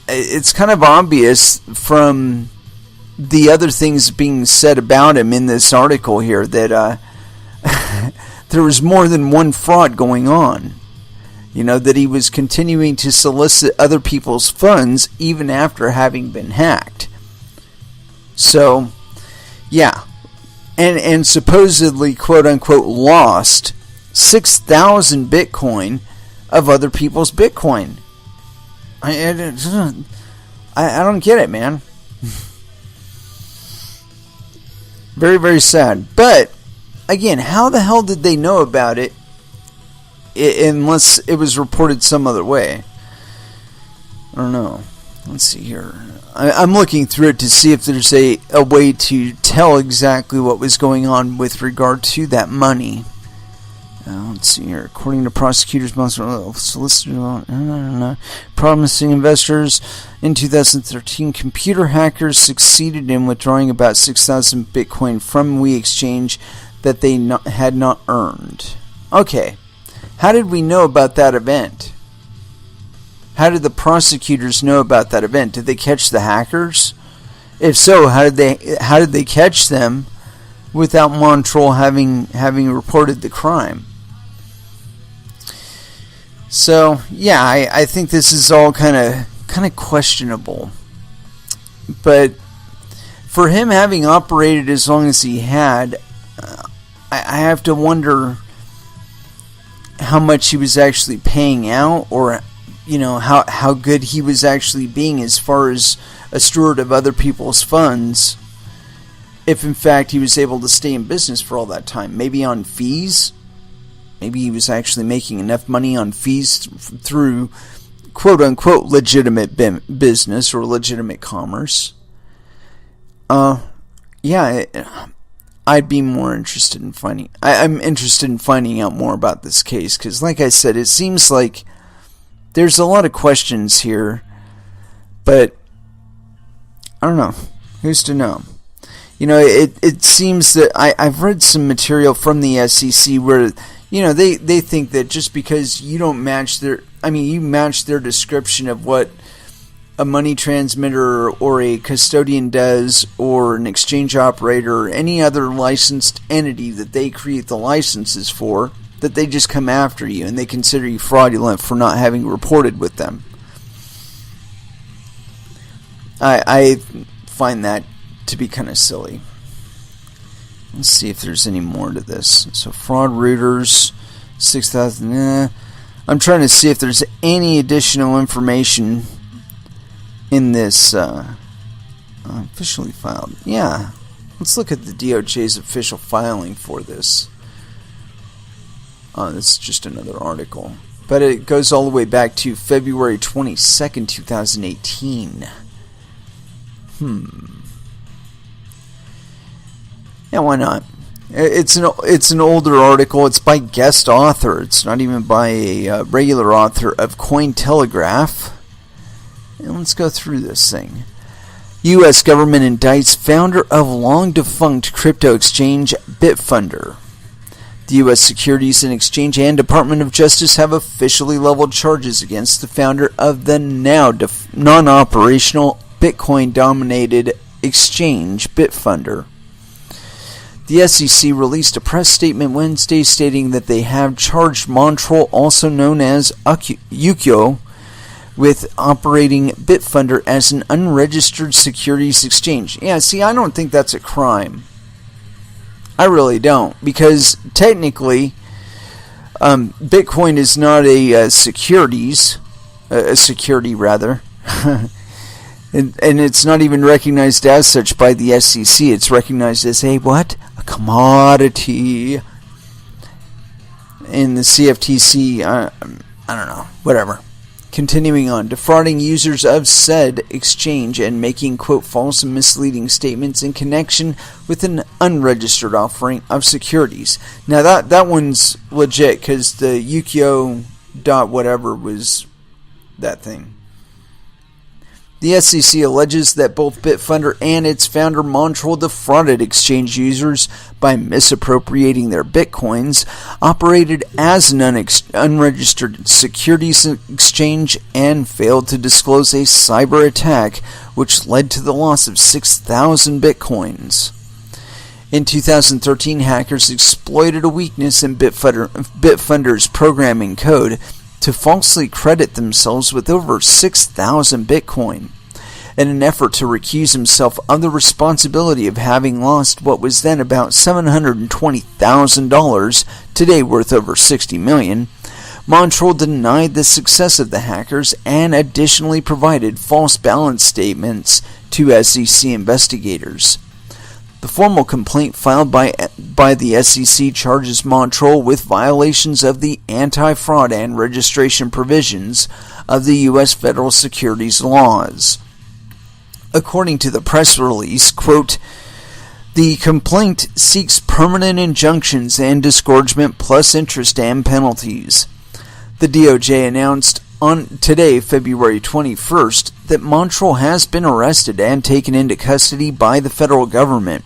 it's kind of obvious from the other things being said about him in this article here that there was more than one fraud going on. That he was continuing to solicit other people's funds even after having been hacked. So, yeah. And supposedly, quote-unquote, lost 6,000 Bitcoin of other people's Bitcoin. I don't get it, man. Very, very sad. But, again, how the hell did they know about it unless it was reported some other way? I don't know. Let's see here. I'm looking through it to see if there's a way to tell exactly what was going on with regard to that money. Let's see here. According to prosecutors, solicitor promising investors in 2013, computer hackers succeeded in withdrawing about 6,000 Bitcoin from WeExchange that they had not earned. Okay, how did we know about that event? How did the prosecutors know about that event? Did they catch the hackers? If so, how did they catch them without Montrol having reported the crime? So yeah, I think this is all kind of questionable. But for him having operated as long as he had, I have to wonder how much he was actually paying out, or how good he was actually being as far as a steward of other people's funds, if in fact he was able to stay in business for all that time. Maybe on fees. Maybe he was actually making enough money on fees through quote-unquote legitimate business or legitimate commerce. Yeah, I'd be more interested in finding... I'm interested in finding out more about this case, because like I said, it seems like there's a lot of questions here, but I don't know. Who's to know? It seems that I've read some material from the SEC where... they think that just because you don't match you match their description of what a money transmitter or a custodian does, or an exchange operator, or any other licensed entity that they create the licenses for, that they just come after you and they consider you fraudulent for not having reported with them. I find that to be kind of silly. Let's see if there's any more to this. So fraud rooters, 6,000. I'm trying to see if there's any additional information in this officially filed. Yeah, let's look at the DOJ's official filing for this. This is just another article, but it goes all the way back to February 22nd, 2018. Yeah, why not? It's an older article. It's by guest author. It's not even by a regular author of Cointelegraph. And let's go through this thing. U.S. government indicts founder of long-defunct crypto exchange Bitfunder. The U.S. Securities and Exchange and Department of Justice have officially leveled charges against the founder of the now non-operational Bitcoin-dominated exchange Bitfunder. The SEC released a press statement Wednesday stating that they have charged Montrol, also known as Ukyo, with operating Bitfunder as an unregistered securities exchange. Yeah, see, I don't think that's a crime. I really don't, because technically, Bitcoin is not a security rather, and it's not even recognized as such by the SEC. It's recognized as a commodity. In the CFTC, I don't know, whatever. Continuing on, defrauding users of said exchange and making, quote, false and misleading statements in connection with an unregistered offering of securities. Now that one's legit, because the Yukio dot whatever was that thing. The SEC alleges that both Bitfunder and its founder Montrol defrauded exchange users by misappropriating their bitcoins, operated as an unregistered securities exchange, and failed to disclose a cyber attack which led to the loss of 6,000 bitcoins. In 2013, hackers exploited a weakness in Bitfunder's programming code to falsely credit themselves with over 6,000 Bitcoin, in an effort to recuse himself of the responsibility of having lost what was then about $720,000, today worth over $60 million. Montrol denied the success of the hackers and additionally provided false balance statements to SEC investigators. The formal complaint filed by the SEC charges Montrol with violations of the anti-fraud and registration provisions of the U.S. federal securities laws. According to the press release, quote, the complaint seeks permanent injunctions and disgorgement plus interest and penalties. The DOJ announced on today, February 21st, that Montrol has been arrested and taken into custody by the federal government.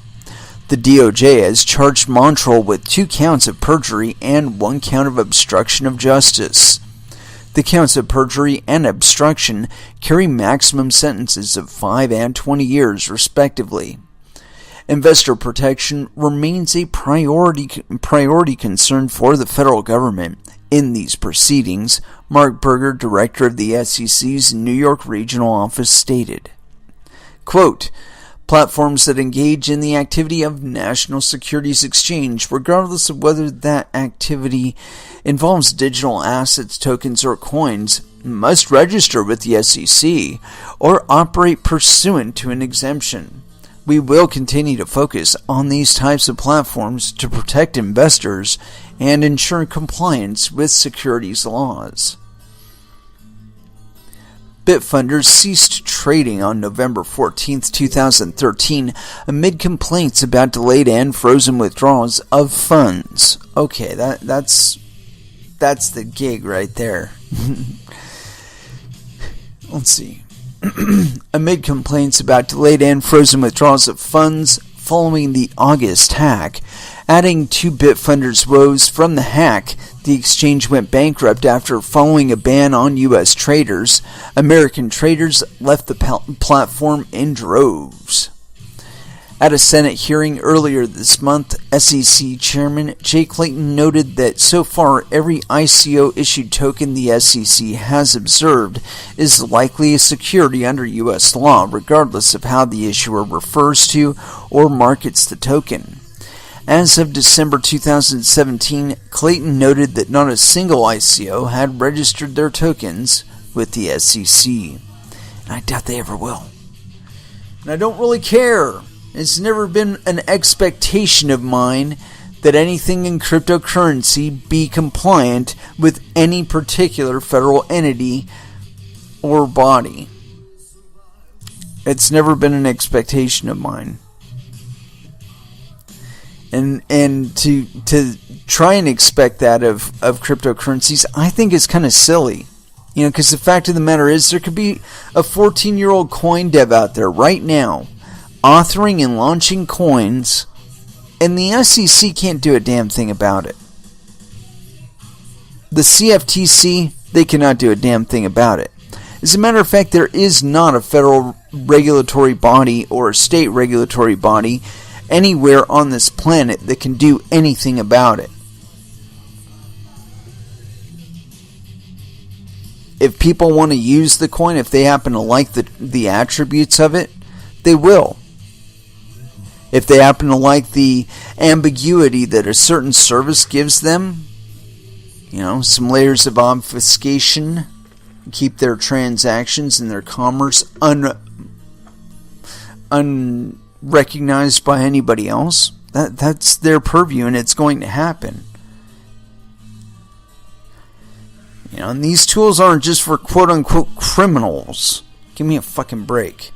The DOJ has charged Montrol with 2 counts of perjury and 1 count of obstruction of justice. The counts of perjury and obstruction carry maximum sentences of 5 and 20 years, respectively. Investor protection remains a priority concern for the federal government in these proceedings, Mark Berger, director of the SEC's New York Regional Office, stated. Quote, platforms that engage in the activity of national securities exchange, regardless of whether that activity involves digital assets, tokens, or coins, must register with the SEC or operate pursuant to an exemption. We will continue to focus on these types of platforms to protect investors and ensure compliance with securities laws. Bitfunder ceased trading on November 14, 2013, amid complaints about delayed and frozen withdrawals of funds. Okay, that's the gig right there. Let's see. Amid complaints about delayed and frozen withdrawals of funds following the August hack, adding to Bitfunder's woes from the hack, the exchange went bankrupt after following a ban on U.S. traders. American traders left the platform in droves. At a Senate hearing earlier this month, SEC Chairman Jay Clayton noted that so far every ICO-issued token the SEC has observed is likely a security under U.S. law, regardless of how the issuer refers to or markets the token. As of December 2017, Clayton noted that not a single ICO had registered their tokens with the SEC. And I doubt they ever will. And I don't really care. It's never been an expectation of mine that anything in cryptocurrency be compliant with any particular federal entity or body. It's never been an expectation of mine. And to try and expect that of cryptocurrencies, I think is kind of silly. You know, because the fact of the matter is there could be a 14-year-old coin dev out there right now authoring and launching coins, and the SEC can't do a damn thing about it. The CFTC, they cannot do a damn thing about it. As a matter of fact, there is not a federal regulatory body or a state regulatory body anywhere on this planet that can do anything about it. if people want to use the coin, if they happen to like the attributes of it, they will. If they happen to like the ambiguity that a certain service gives them, some layers of obfuscation, keep their transactions and their commerce unrecognized by anybody else, that's their purview, and it's going to happen. And these tools aren't just for quote-unquote criminals. Give me a fucking break.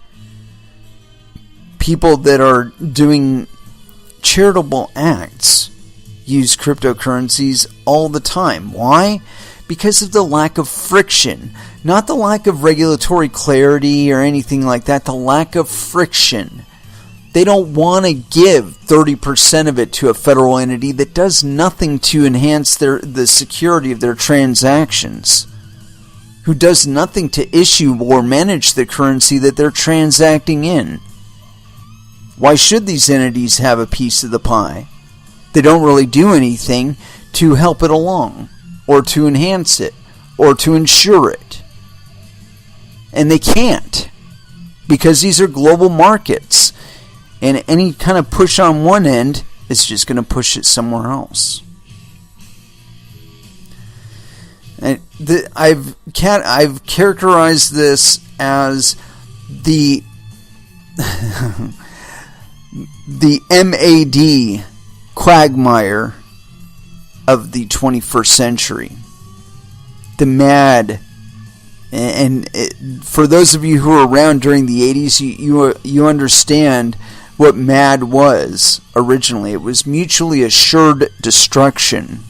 People that are doing charitable acts use cryptocurrencies all the time. Why? Because of the lack of friction. Not the lack of regulatory clarity or anything like that. The lack of friction. They don't want to give 30% of it to a federal entity that does nothing to enhance the security of their transactions. Who does nothing to issue or manage the currency that they're transacting in. Why should these entities have a piece of the pie? They don't really do anything to help it along, or to enhance it, or to ensure it. And they can't, because these are global markets. And any kind of push on one end is just going to push it somewhere else. And I've characterized this as the the MAD quagmire of the 21st century. The MAD. And for those of you who were around during the 80s, you understand what MAD was originally. It was mutually assured destruction.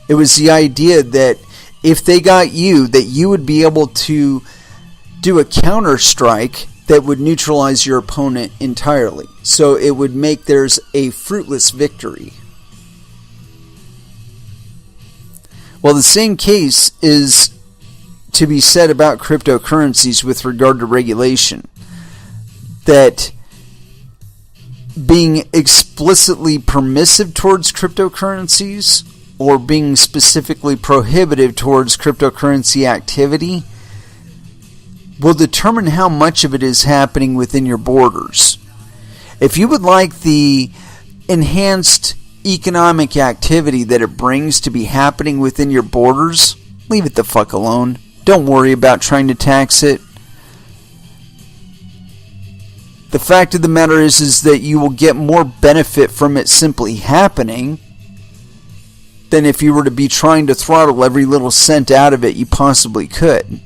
It was the idea that if they got you, that you would be able to do a counter strike that would neutralize your opponent entirely. So it would make theirs a fruitless victory. Well, the same case is to be said about cryptocurrencies with regard to regulation. That being explicitly permissive towards cryptocurrencies or being specifically prohibitive towards cryptocurrency activity will determine how much of it is happening within your borders. If you would like the enhanced economic activity that it brings to be happening within your borders, leave it the fuck alone. Don't worry about trying to tax it. The fact of the matter is that you will get more benefit from it simply happening than if you were to be trying to throttle every little cent out of it you possibly could.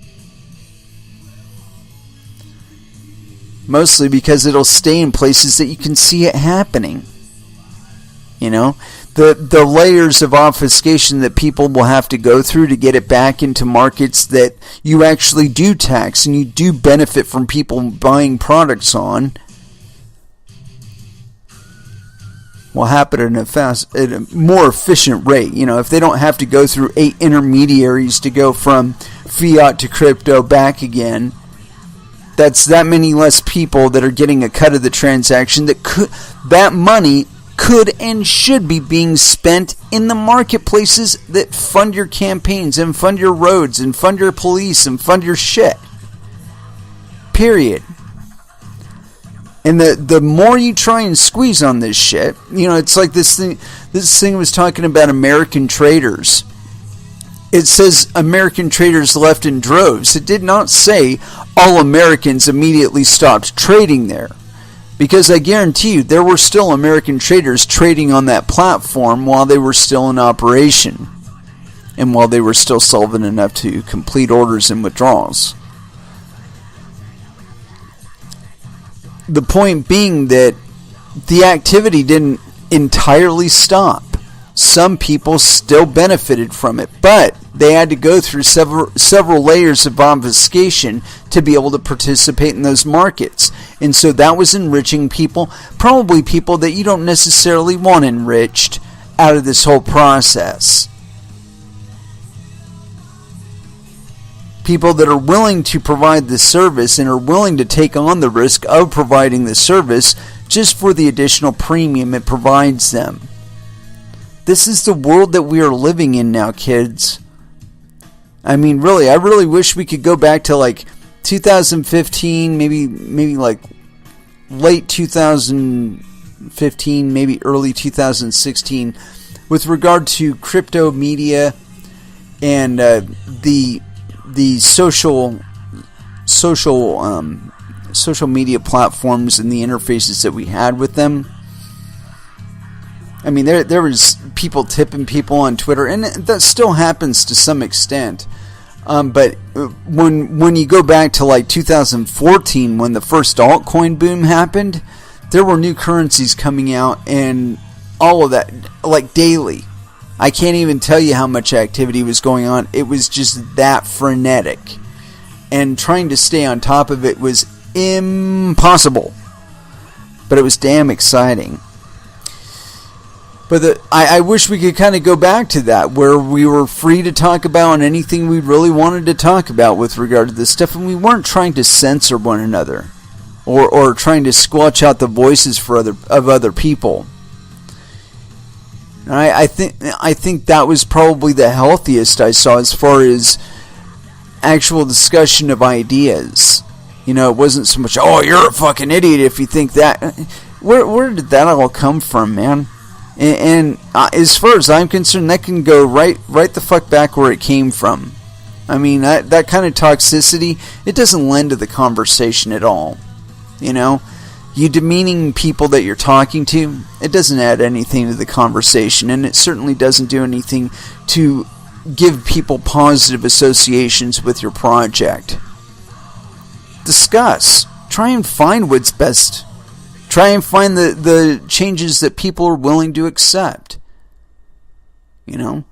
Mostly because it'll stay in places that you can see it happening. The layers of obfuscation that people will have to go through to get it back into markets that you actually do tax and you do benefit from people buying products on will happen at a more efficient rate. If they don't have to go through 8 intermediaries to go from fiat to crypto back again, that's that many less people that are getting a cut of the transaction that money could and should be being spent in the marketplaces that fund your campaigns and fund your roads and fund your police and fund your shit. Period. And the more you try and squeeze on this shit, it's like this thing was talking about American traders. It says American traders left in droves. It did not say all Americans immediately stopped trading there. Because I guarantee you, there were still American traders trading on that platform while they were still in operation. And while they were still solvent enough to complete orders and withdrawals. The point being that the activity didn't entirely stop. Some people still benefited from it, but they had to go through several layers of obfuscation to be able to participate in those markets. And so that was enriching people, probably people that you don't necessarily want enriched out of this whole process. People that are willing to provide the service and are willing to take on the risk of providing the service just for the additional premium it provides them. This is the world that we are living in now, kids. I mean, really, I really wish we could go back to like 2015, maybe like late 2015, maybe early 2016, with regard to crypto media and the social media platforms and the interfaces that we had with them. I mean, there was people tipping people on Twitter, and that still happens to some extent. But when you go back to like 2014, when the first altcoin boom happened, there were new currencies coming out, and all of that, like daily. I can't even tell you how much activity was going on. It was just that frenetic, and trying to stay on top of it was impossible. But it was damn exciting. But I wish we could kind of go back to that, where we were free to talk about anything we really wanted to talk about with regard to this stuff, and we weren't trying to censor one another, or trying to squelch out the voices of other people. And I think that was probably the healthiest I saw as far as actual discussion of ideas. You know, it wasn't so much, oh, you're a fucking idiot if you think that. Where did that all come from, man? And as far as I'm concerned, that can go right the fuck back where it came from. I mean, that kind of toxicity, it doesn't lend to the conversation at all. You know? You demeaning people that you're talking to, it doesn't add anything to the conversation, and it certainly doesn't do anything to give people positive associations with your project. Discuss. Try and find what's best. Try and find the changes that people are willing to accept. You know?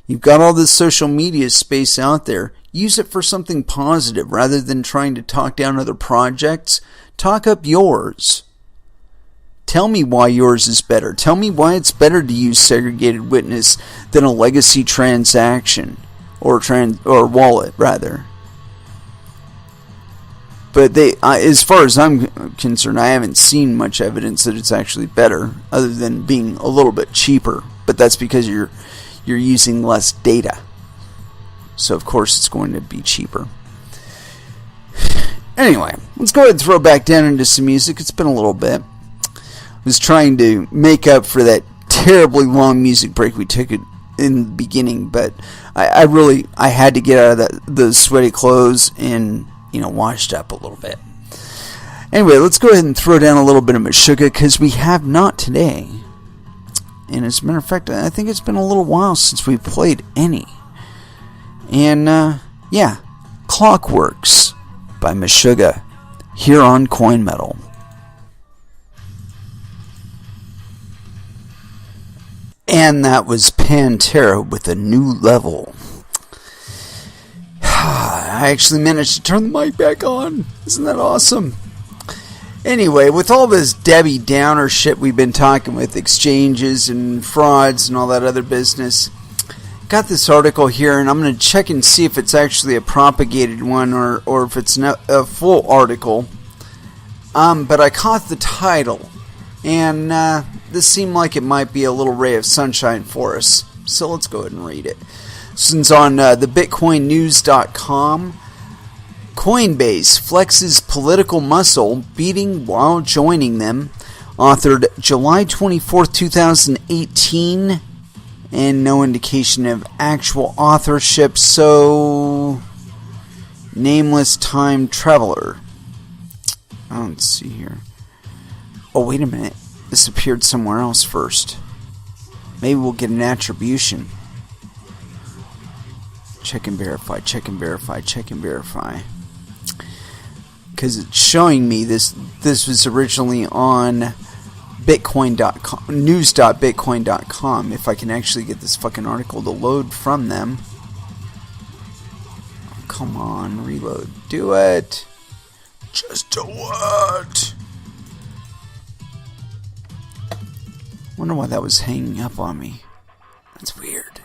You've got all this social media space out there. Use it for something positive rather than trying to talk down other projects. Talk up yours. Tell me why yours is better. Tell me why it's better to use segregated witness than a legacy transaction or wallet rather. But as far as I'm concerned, I haven't seen much evidence that it's actually better, other than being a little bit cheaper. But that's because you're using less data, so of course it's going to be cheaper. Anyway, let's go ahead and throw back down into some music. It's been a little bit. I was trying to make up for that terribly long music break we took in the beginning, but I had to get out of the sweaty clothes and washed up a little bit. Anyway, let's go ahead and throw down a little bit of Meshuggah, because we have not today. And as a matter of fact, I think it's been a little while since we played any. And, Clockworks by Meshuggah here on Coin Metal. And that was Pantera with A New Level. I actually managed to turn the mic back on. Isn't that awesome? Anyway, with all this Debbie Downer shit we've been talking with, exchanges and frauds and all that other business, got this article here, and I'm going to check and see if it's actually a propagated one or if it's a full article. But I caught the title, and this seemed like it might be a little ray of sunshine for us. So let's go ahead and read it. This one's on thebitcoinnews.com. Coinbase flexes political muscle, beating while joining them. Authored July 24th, 2018. And no indication of actual authorship, so nameless time traveler. Let's see here. Oh, wait a minute. This appeared somewhere else first. Maybe we'll get an attribution. Check and verify, check and verify, check and verify. Because it's showing me this was originally on Bitcoin.com, news.bitcoin.com. If I can actually get this fucking article to load from them. Oh, come on, reload. Do it. Just do it. Wonder why that was hanging up on me. That's weird.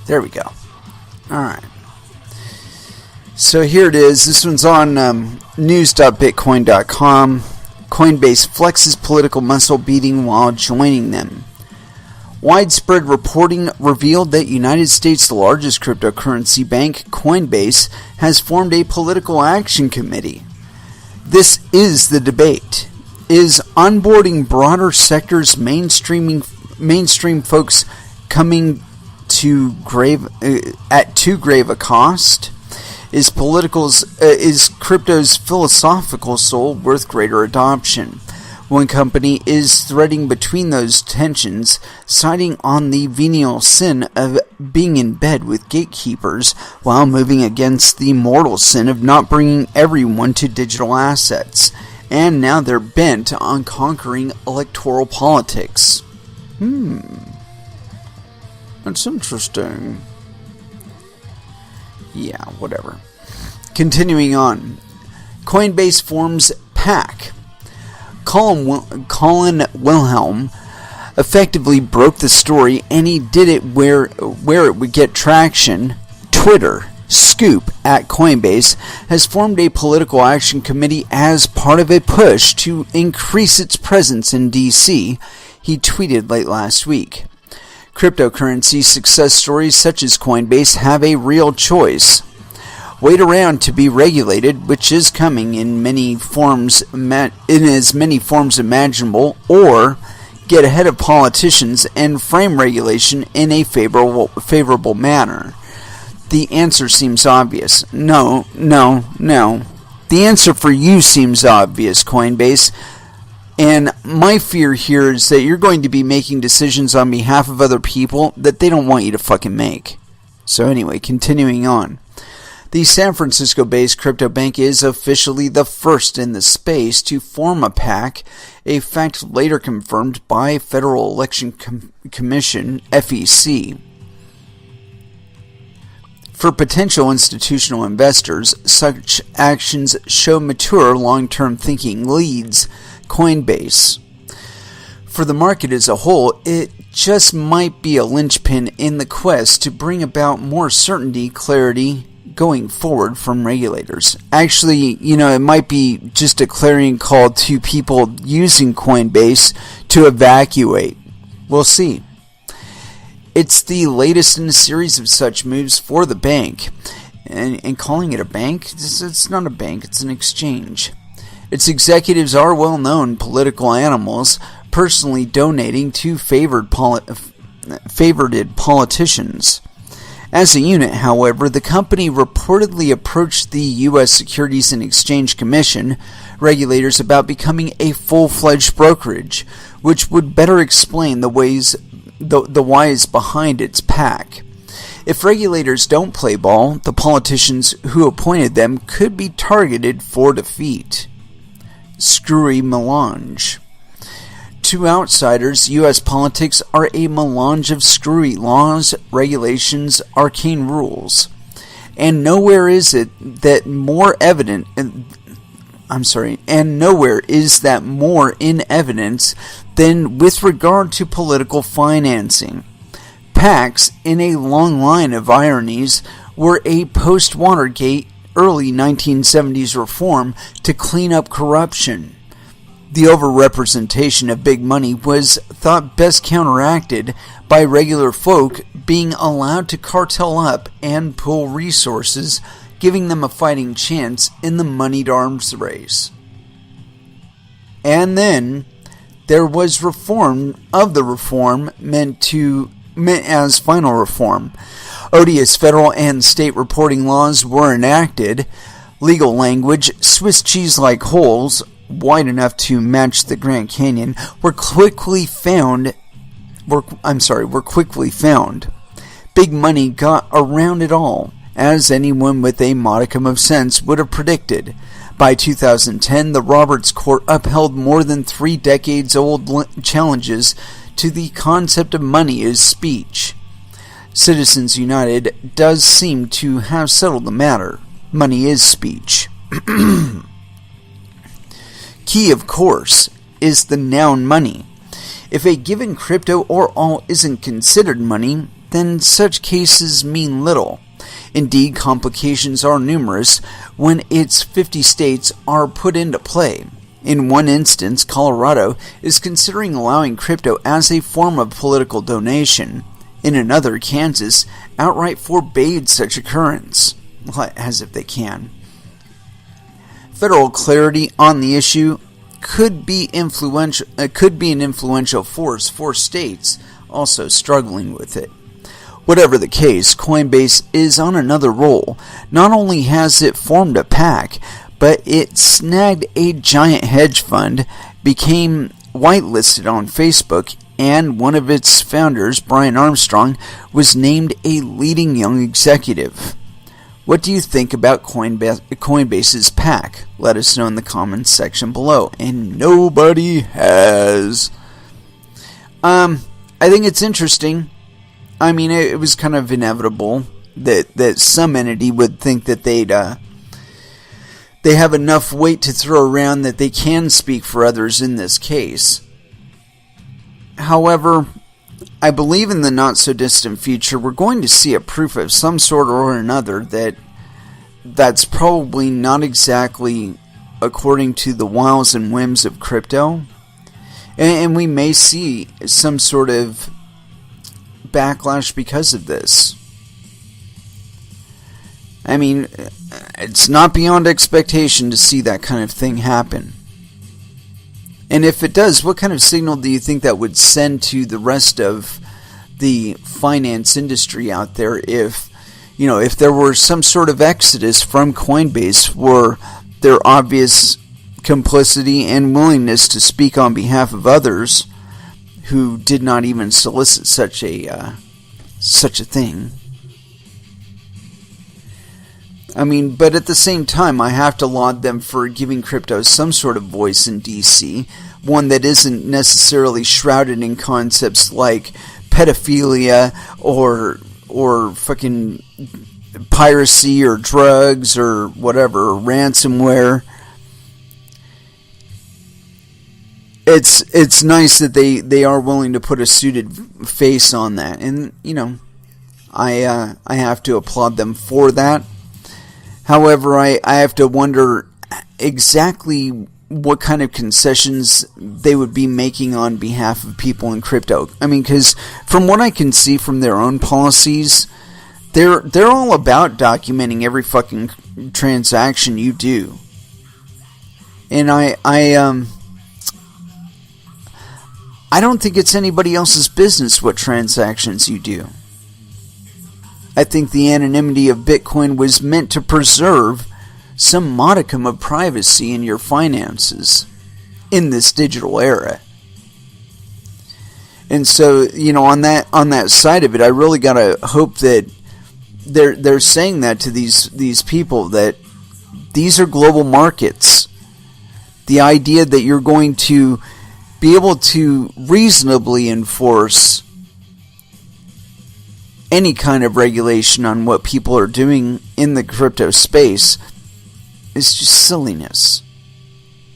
There we go. Alright. So here it is. This one's on news.bitcoin.com. Coinbase flexes political muscle, beating while joining them. Widespread reporting revealed that United States' largest cryptocurrency bank, Coinbase, has formed a political action committee. This is the debate. Is onboarding broader sectors mainstream folks coming to at too grave a cost? Is crypto's philosophical soul worth greater adoption? One company is threading between those tensions, citing on the venial sin of being in bed with gatekeepers while moving against the mortal sin of not bringing everyone to digital assets. And now they're bent on conquering electoral politics. That's interesting. Yeah, whatever. Continuing on. Coinbase forms PAC. Colin Wilhelm effectively broke the story, and he did it where it would get traction. Twitter, Scoop at Coinbase, has formed a political action committee as part of a push to increase its presence in DC, he tweeted late last week. Cryptocurrency success stories such as Coinbase have a real choice. Wait around to be regulated, which is coming in as many forms imaginable, or get ahead of politicians and frame regulation in a favorable manner. The answer seems obvious. No. The answer for you seems obvious, Coinbase. And my fear here is that you're going to be making decisions on behalf of other people that they don't want you to fucking make. So anyway, continuing on. The San Francisco-based crypto bank is officially the first in the space to form a PAC, a fact later confirmed by Federal Election Commission, FEC. For potential institutional investors, such actions show mature long-term thinking leads Coinbase. For the market as a whole, it just might be a linchpin in the quest to bring about more clarity going forward from regulators. Actually, it might be just a clarion call to people using Coinbase to evacuate. We'll see. It's the latest in a series of such moves for the bank. And calling it a bank, it's not a bank, it's an exchange. Its executives are well-known political animals, personally donating to favored politicians. As a unit, however, the company reportedly approached the U.S. Securities and Exchange Commission regulators about becoming a full-fledged brokerage, which would better explain the whys behind its PAC. If regulators don't play ball, the politicians who appointed them could be targeted for defeat. Screwy melange. To outsiders, U.S. politics are a melange of screwy laws, regulations, arcane rules. And nowhere is that more in evidence than with regard to political financing. PACs, in a long line of ironies, were a post-Watergate, early 1970s reform to clean up corruption. The overrepresentation of big money was thought best counteracted by regular folk being allowed to cartel up and pool resources, giving them a fighting chance in the moneyed arms race. And then there was reform of the reform meant as final reform. Odious federal and state reporting laws were enacted. Legal language, Swiss cheese-like holes, wide enough to match the Grand Canyon, were quickly found. Big money got around it all, as anyone with a modicum of sense would have predicted. By 2010, the Roberts Court upheld more than 3 decades-old challenges to the concept of money as speech. Citizens United does seem to have settled the matter. Money is speech. Key, of course, is the noun money. If a given crypto or alt isn't considered money, then such cases mean little. Indeed, complications are numerous when its 50 states are put into play. In one instance, Colorado is considering allowing crypto as a form of political donation. In another, Kansas outright forbade such occurrence, as if they can. Federal clarity on the issue could be an influential force for states also struggling with it. Whatever the case, Coinbase is on another roll. Not only has it formed a PAC, but it snagged a giant hedge fund, became whitelisted on Facebook, and one of its founders, Brian Armstrong, was named a leading young executive. What do you think about Coinbase's PAC? Let us know in the comments section below. And nobody has. I think it's interesting. I mean, it was kind of inevitable that some entity would think that they have enough weight to throw around that they can speak for others in this case. However, I believe in the not-so-distant future, we're going to see a proof of some sort or another that's probably not exactly according to the wiles and whims of crypto. And we may see some sort of backlash because of this. I mean, it's not beyond expectation to see that kind of thing happen. And if it does, what kind of signal do you think that would send to the rest of the finance industry out there if there were some sort of exodus from Coinbase for their obvious complicity and willingness to speak on behalf of others who did not even solicit such a thing? I mean, but at the same time, I have to laud them for giving crypto some sort of voice in DC, one that isn't necessarily shrouded in concepts like pedophilia or fucking piracy or drugs or whatever, or ransomware. It's nice that they are willing to put a suited face on that, and I have to applaud them for that. However, I have to wonder exactly what kind of concessions they would be making on behalf of people in crypto. I mean, because from what I can see from their own policies, they're all about documenting every fucking transaction you do. And I don't think it's anybody else's business what transactions you do. I think the anonymity of Bitcoin was meant to preserve some modicum of privacy in your finances in this digital era. And so, on that side of it, I really gotta hope that they're saying that to these people, that these are global markets. The idea that you're going to be able to reasonably enforce any kind of regulation on what people are doing in the crypto space is just silliness.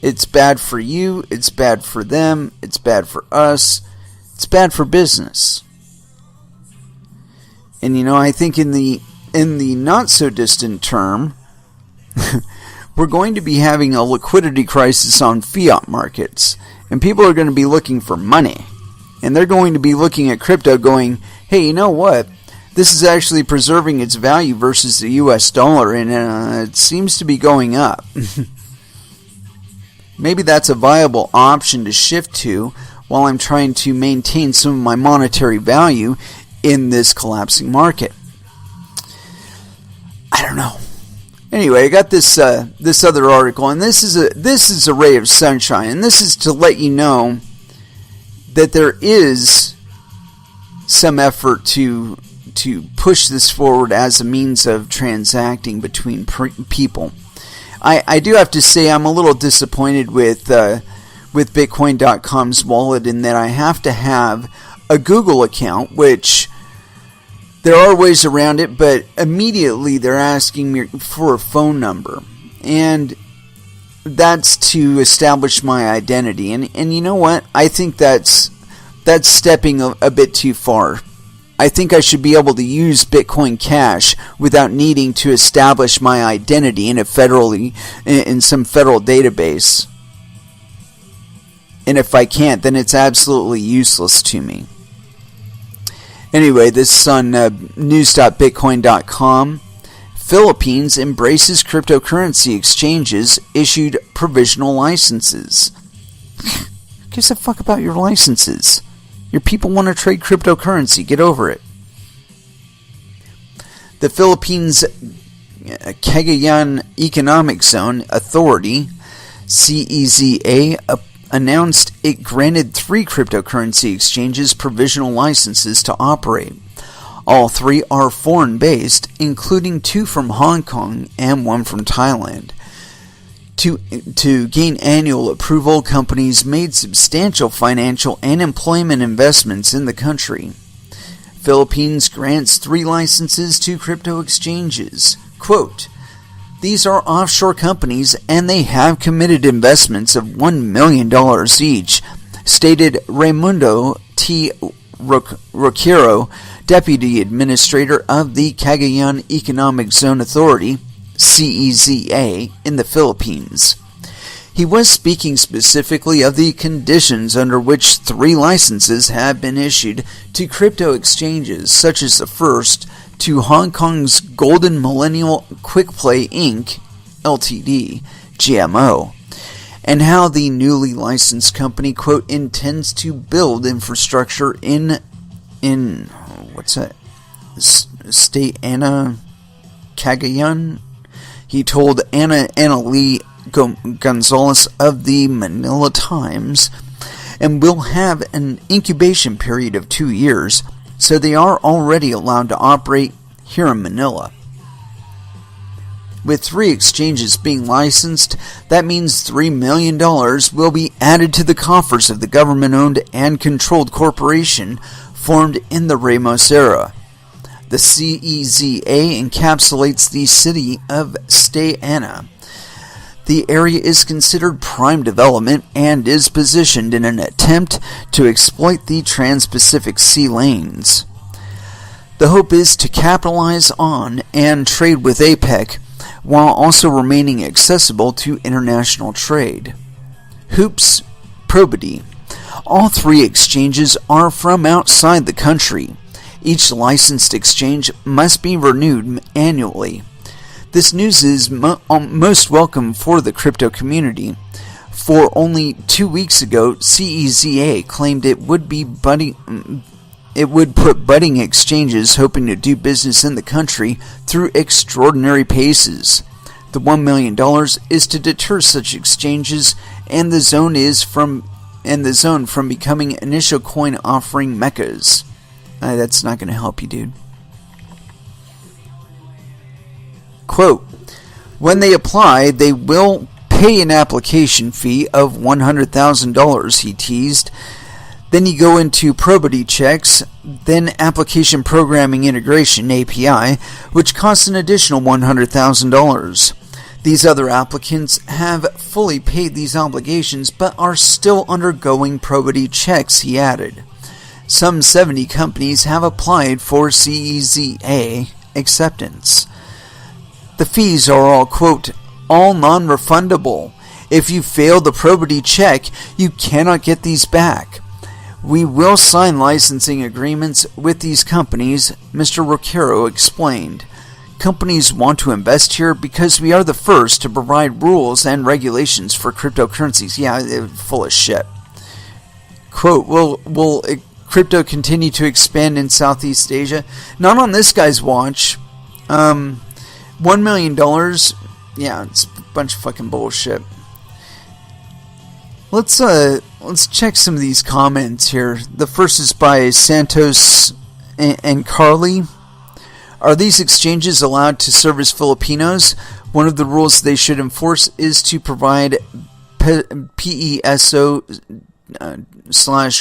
It's bad for you, it's bad for them, it's bad for us, it's bad for business. And I think in the not so distant term, we're going to be having a liquidity crisis on fiat markets, and people are going to be looking for money, and they're going to be looking at crypto going, hey, you know what? This is actually preserving its value versus the US dollar, and it seems to be going up. Maybe that's a viable option to shift to while I'm trying to maintain some of my monetary value in this collapsing market. I don't know. Anyway, I got this other article, and this is a ray of sunshine, and this is to let you know that there is some effort to push this forward as a means of transacting between people. I do have to say I'm a little disappointed with Bitcoin.com's wallet in that I have to have a Google account, which there are ways around it, but immediately they're asking me for a phone number, and that's to establish my identity. And you know what? I think that's stepping a bit too far. I think I should be able to use Bitcoin Cash without needing to establish my identity in some federal database. And if I can't, then it's absolutely useless to me. Anyway, this is on news.bitcoin.com. Philippines embraces cryptocurrency exchanges issued provisional licenses. Who gives a fuck about your licenses? Your people want to trade cryptocurrency. Get over it. The Philippines Cagayan Economic Zone Authority, CEZA, announced it granted 3 cryptocurrency exchanges provisional licenses to operate. All 3 are foreign-based, including 2 from Hong Kong and 1 from Thailand. To gain annual approval, companies made substantial financial and employment investments in the country. Philippines grants 3 licenses to crypto exchanges. Quote, "These are offshore companies and they have committed investments of $1 million each," stated Raimundo T. Roquero, Deputy Administrator of the Cagayan Economic Zone Authority, CEZA, in the Philippines. He was speaking specifically of the conditions under which 3 licenses have been issued to crypto exchanges, such as the first to Hong Kong's Golden Millennial Quick Play Inc., Ltd., GMO, and how the newly licensed company, quote, intends to build infrastructure in what's that? State Ana Cagayan? He told Anna Lee Gonzalez of the Manila Times, and will have an incubation period of 2 years, so they are already allowed to operate here in Manila. With 3 exchanges being licensed, that means $3 million will be added to the coffers of the government-owned and controlled corporation formed in the Ramos era. The CEZA encapsulates the city of Stay Ana. The area is considered prime development and is positioned in an attempt to exploit the Trans-Pacific Sea lanes. The hope is to capitalize on and trade with APEC while also remaining accessible to international trade. Hoops Probity. All 3 exchanges are from outside the country. Each licensed exchange must be renewed annually. This news is most welcome for the crypto community. For only 2 weeks ago, CEZA claimed it would put budding exchanges hoping to do business in the country through extraordinary paces. The $1 million is to deter such exchanges and the zone from becoming initial coin offering meccas. That's not going to help you, dude. Quote, "When they apply, they will pay an application fee of $100,000, he teased. Then you go into probity checks, then application programming integration, API, which costs an additional $100,000. These other applicants have fully paid these obligations but are still undergoing probity checks," he added. Some 70 companies have applied for CEZA acceptance. The fees are all, quote, "all non-refundable. If you fail the probity check, you cannot get these back. We will sign licensing agreements with these companies," Mr. Roquero explained. "Companies want to invest here because we are the first to provide rules and regulations for cryptocurrencies." Yeah, they're full of shit. Quote, will crypto continue to expand in Southeast Asia? Not on this guy's watch. $1 million, yeah, it's a bunch of fucking bullshit. Let's check some of these comments here. The first is by Santos and Carly. "Are these exchanges allowed to service Filipinos? One of the rules they should enforce is to provide PESO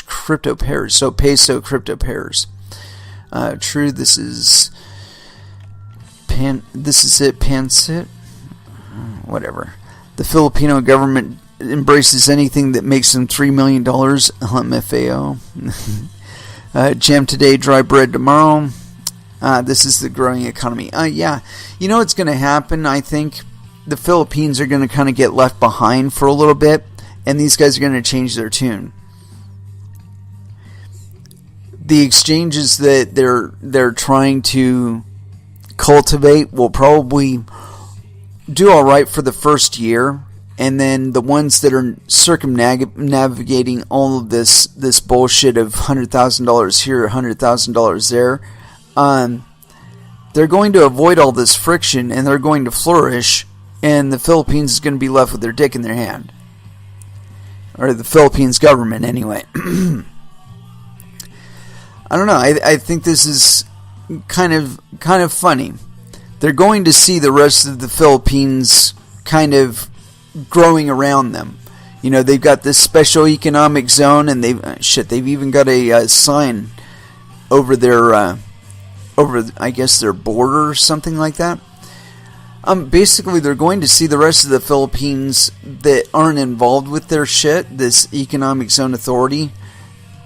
/ crypto pairs, so peso crypto pairs." True, this is it, Pansit? Whatever. "The Filipino government embraces anything that makes them $3 million, LMFAO. Jam today, dry bread tomorrow. This is the growing economy." Yeah, you know what's going to happen, I think? The Philippines are going to kind of get left behind for a little bit, and these guys are going to change their tune. The exchanges that they're trying to cultivate will probably do all right for the first year, and then the ones that are circumnavigating all of this bullshit of $100,000 here, $100,000 there, they're going to avoid all this friction, and they're going to flourish, and the Philippines is going to be left with their dick in their hand, or the Philippines government anyway. I don't know. I think this is kind of funny. They're going to see the rest of the Philippines kind of growing around them. You know, they've got this special economic zone, and they've even got a sign over their I guess their border or something like that. Basically, they're going to see the rest of the Philippines that aren't involved with their shit, this economic zone authority,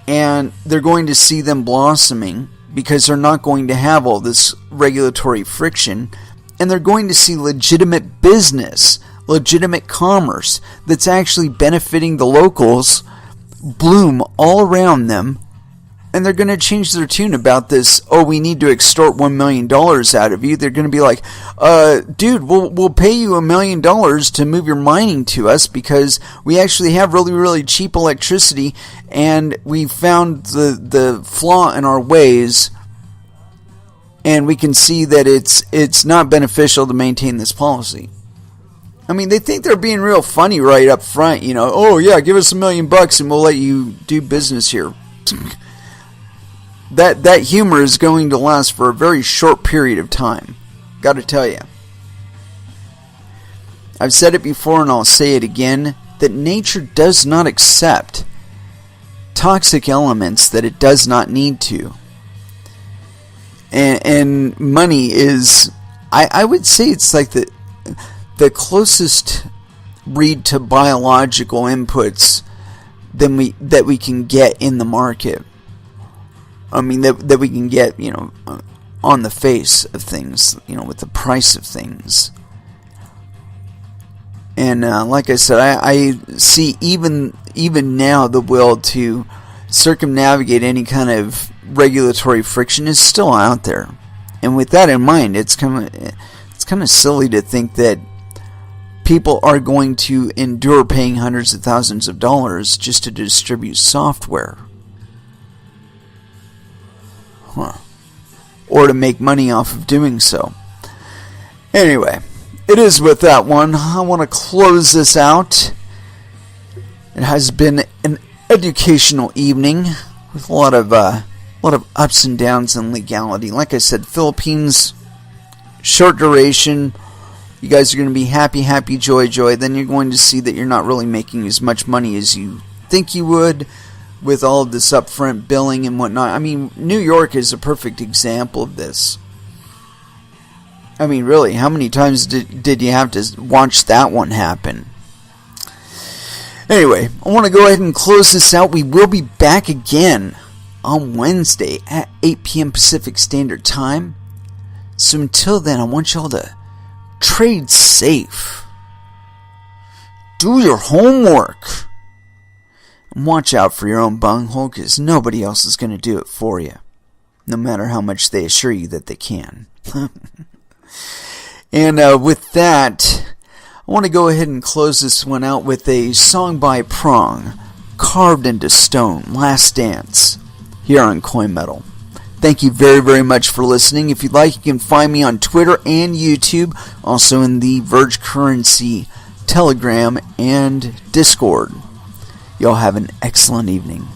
and they're going to see them blossoming because they're not going to have all this regulatory friction, and they're going to see legitimate business, legitimate commerce that's actually benefiting the locals bloom all around them, and they're going to change their tune about this. Oh, we need to extort $1 million out of you. They're going to be like, dude, we'll pay you $1 million to move your mining to us because we actually have really, really cheap electricity, and we found the flaw in our ways, and we can see that it's not beneficial to maintain this policy. I mean, they think they're being real funny right up front, you know. Oh yeah, give us $1 million and we'll let you do business here. That humor is going to last for a very short period of time. Got to tell you. I've said it before and I'll say it again, that nature does not accept toxic elements that it does not need to. And money is, I would say it's like the closest read to biological inputs that we can get in the market. I mean, that we can get, you know, on the face of things, you know, with the price of things. And like I said, I see even now the will to circumnavigate any kind of regulatory friction is still out there. And with that in mind, it's kind of silly to think that people are going to endure paying hundreds of thousands of dollars just to distribute software. Or to make money off of doing so. Anyway, it is with that one. I want to close this out. It has been an educational evening with a lot of ups and downs in legality. Like I said, Philippines, short duration. You guys are going to be happy, joy. Then you're going to see that you're not really making as much money as you think you would, with all of this upfront billing and whatnot. I mean, New York is a perfect example of this. I mean, really, how many times did you have to watch that one happen? Anyway, I want to go ahead and close this out. We will be back again on Wednesday at 8 p.m. Pacific Standard Time. So until then, I want y'all to trade safe. Do your homework. And watch out for your own bunghole, because nobody else is going to do it for you, no matter how much they assure you that they can. And with that, I want to go ahead and close this one out with a song by Prong, Carved into Stone, Last Dance, here on Coin Metal. Thank you very, very much for listening. If you'd like, you can find me on Twitter and YouTube, also in the Verge Currency, Telegram, and Discord. Y'all have an excellent evening.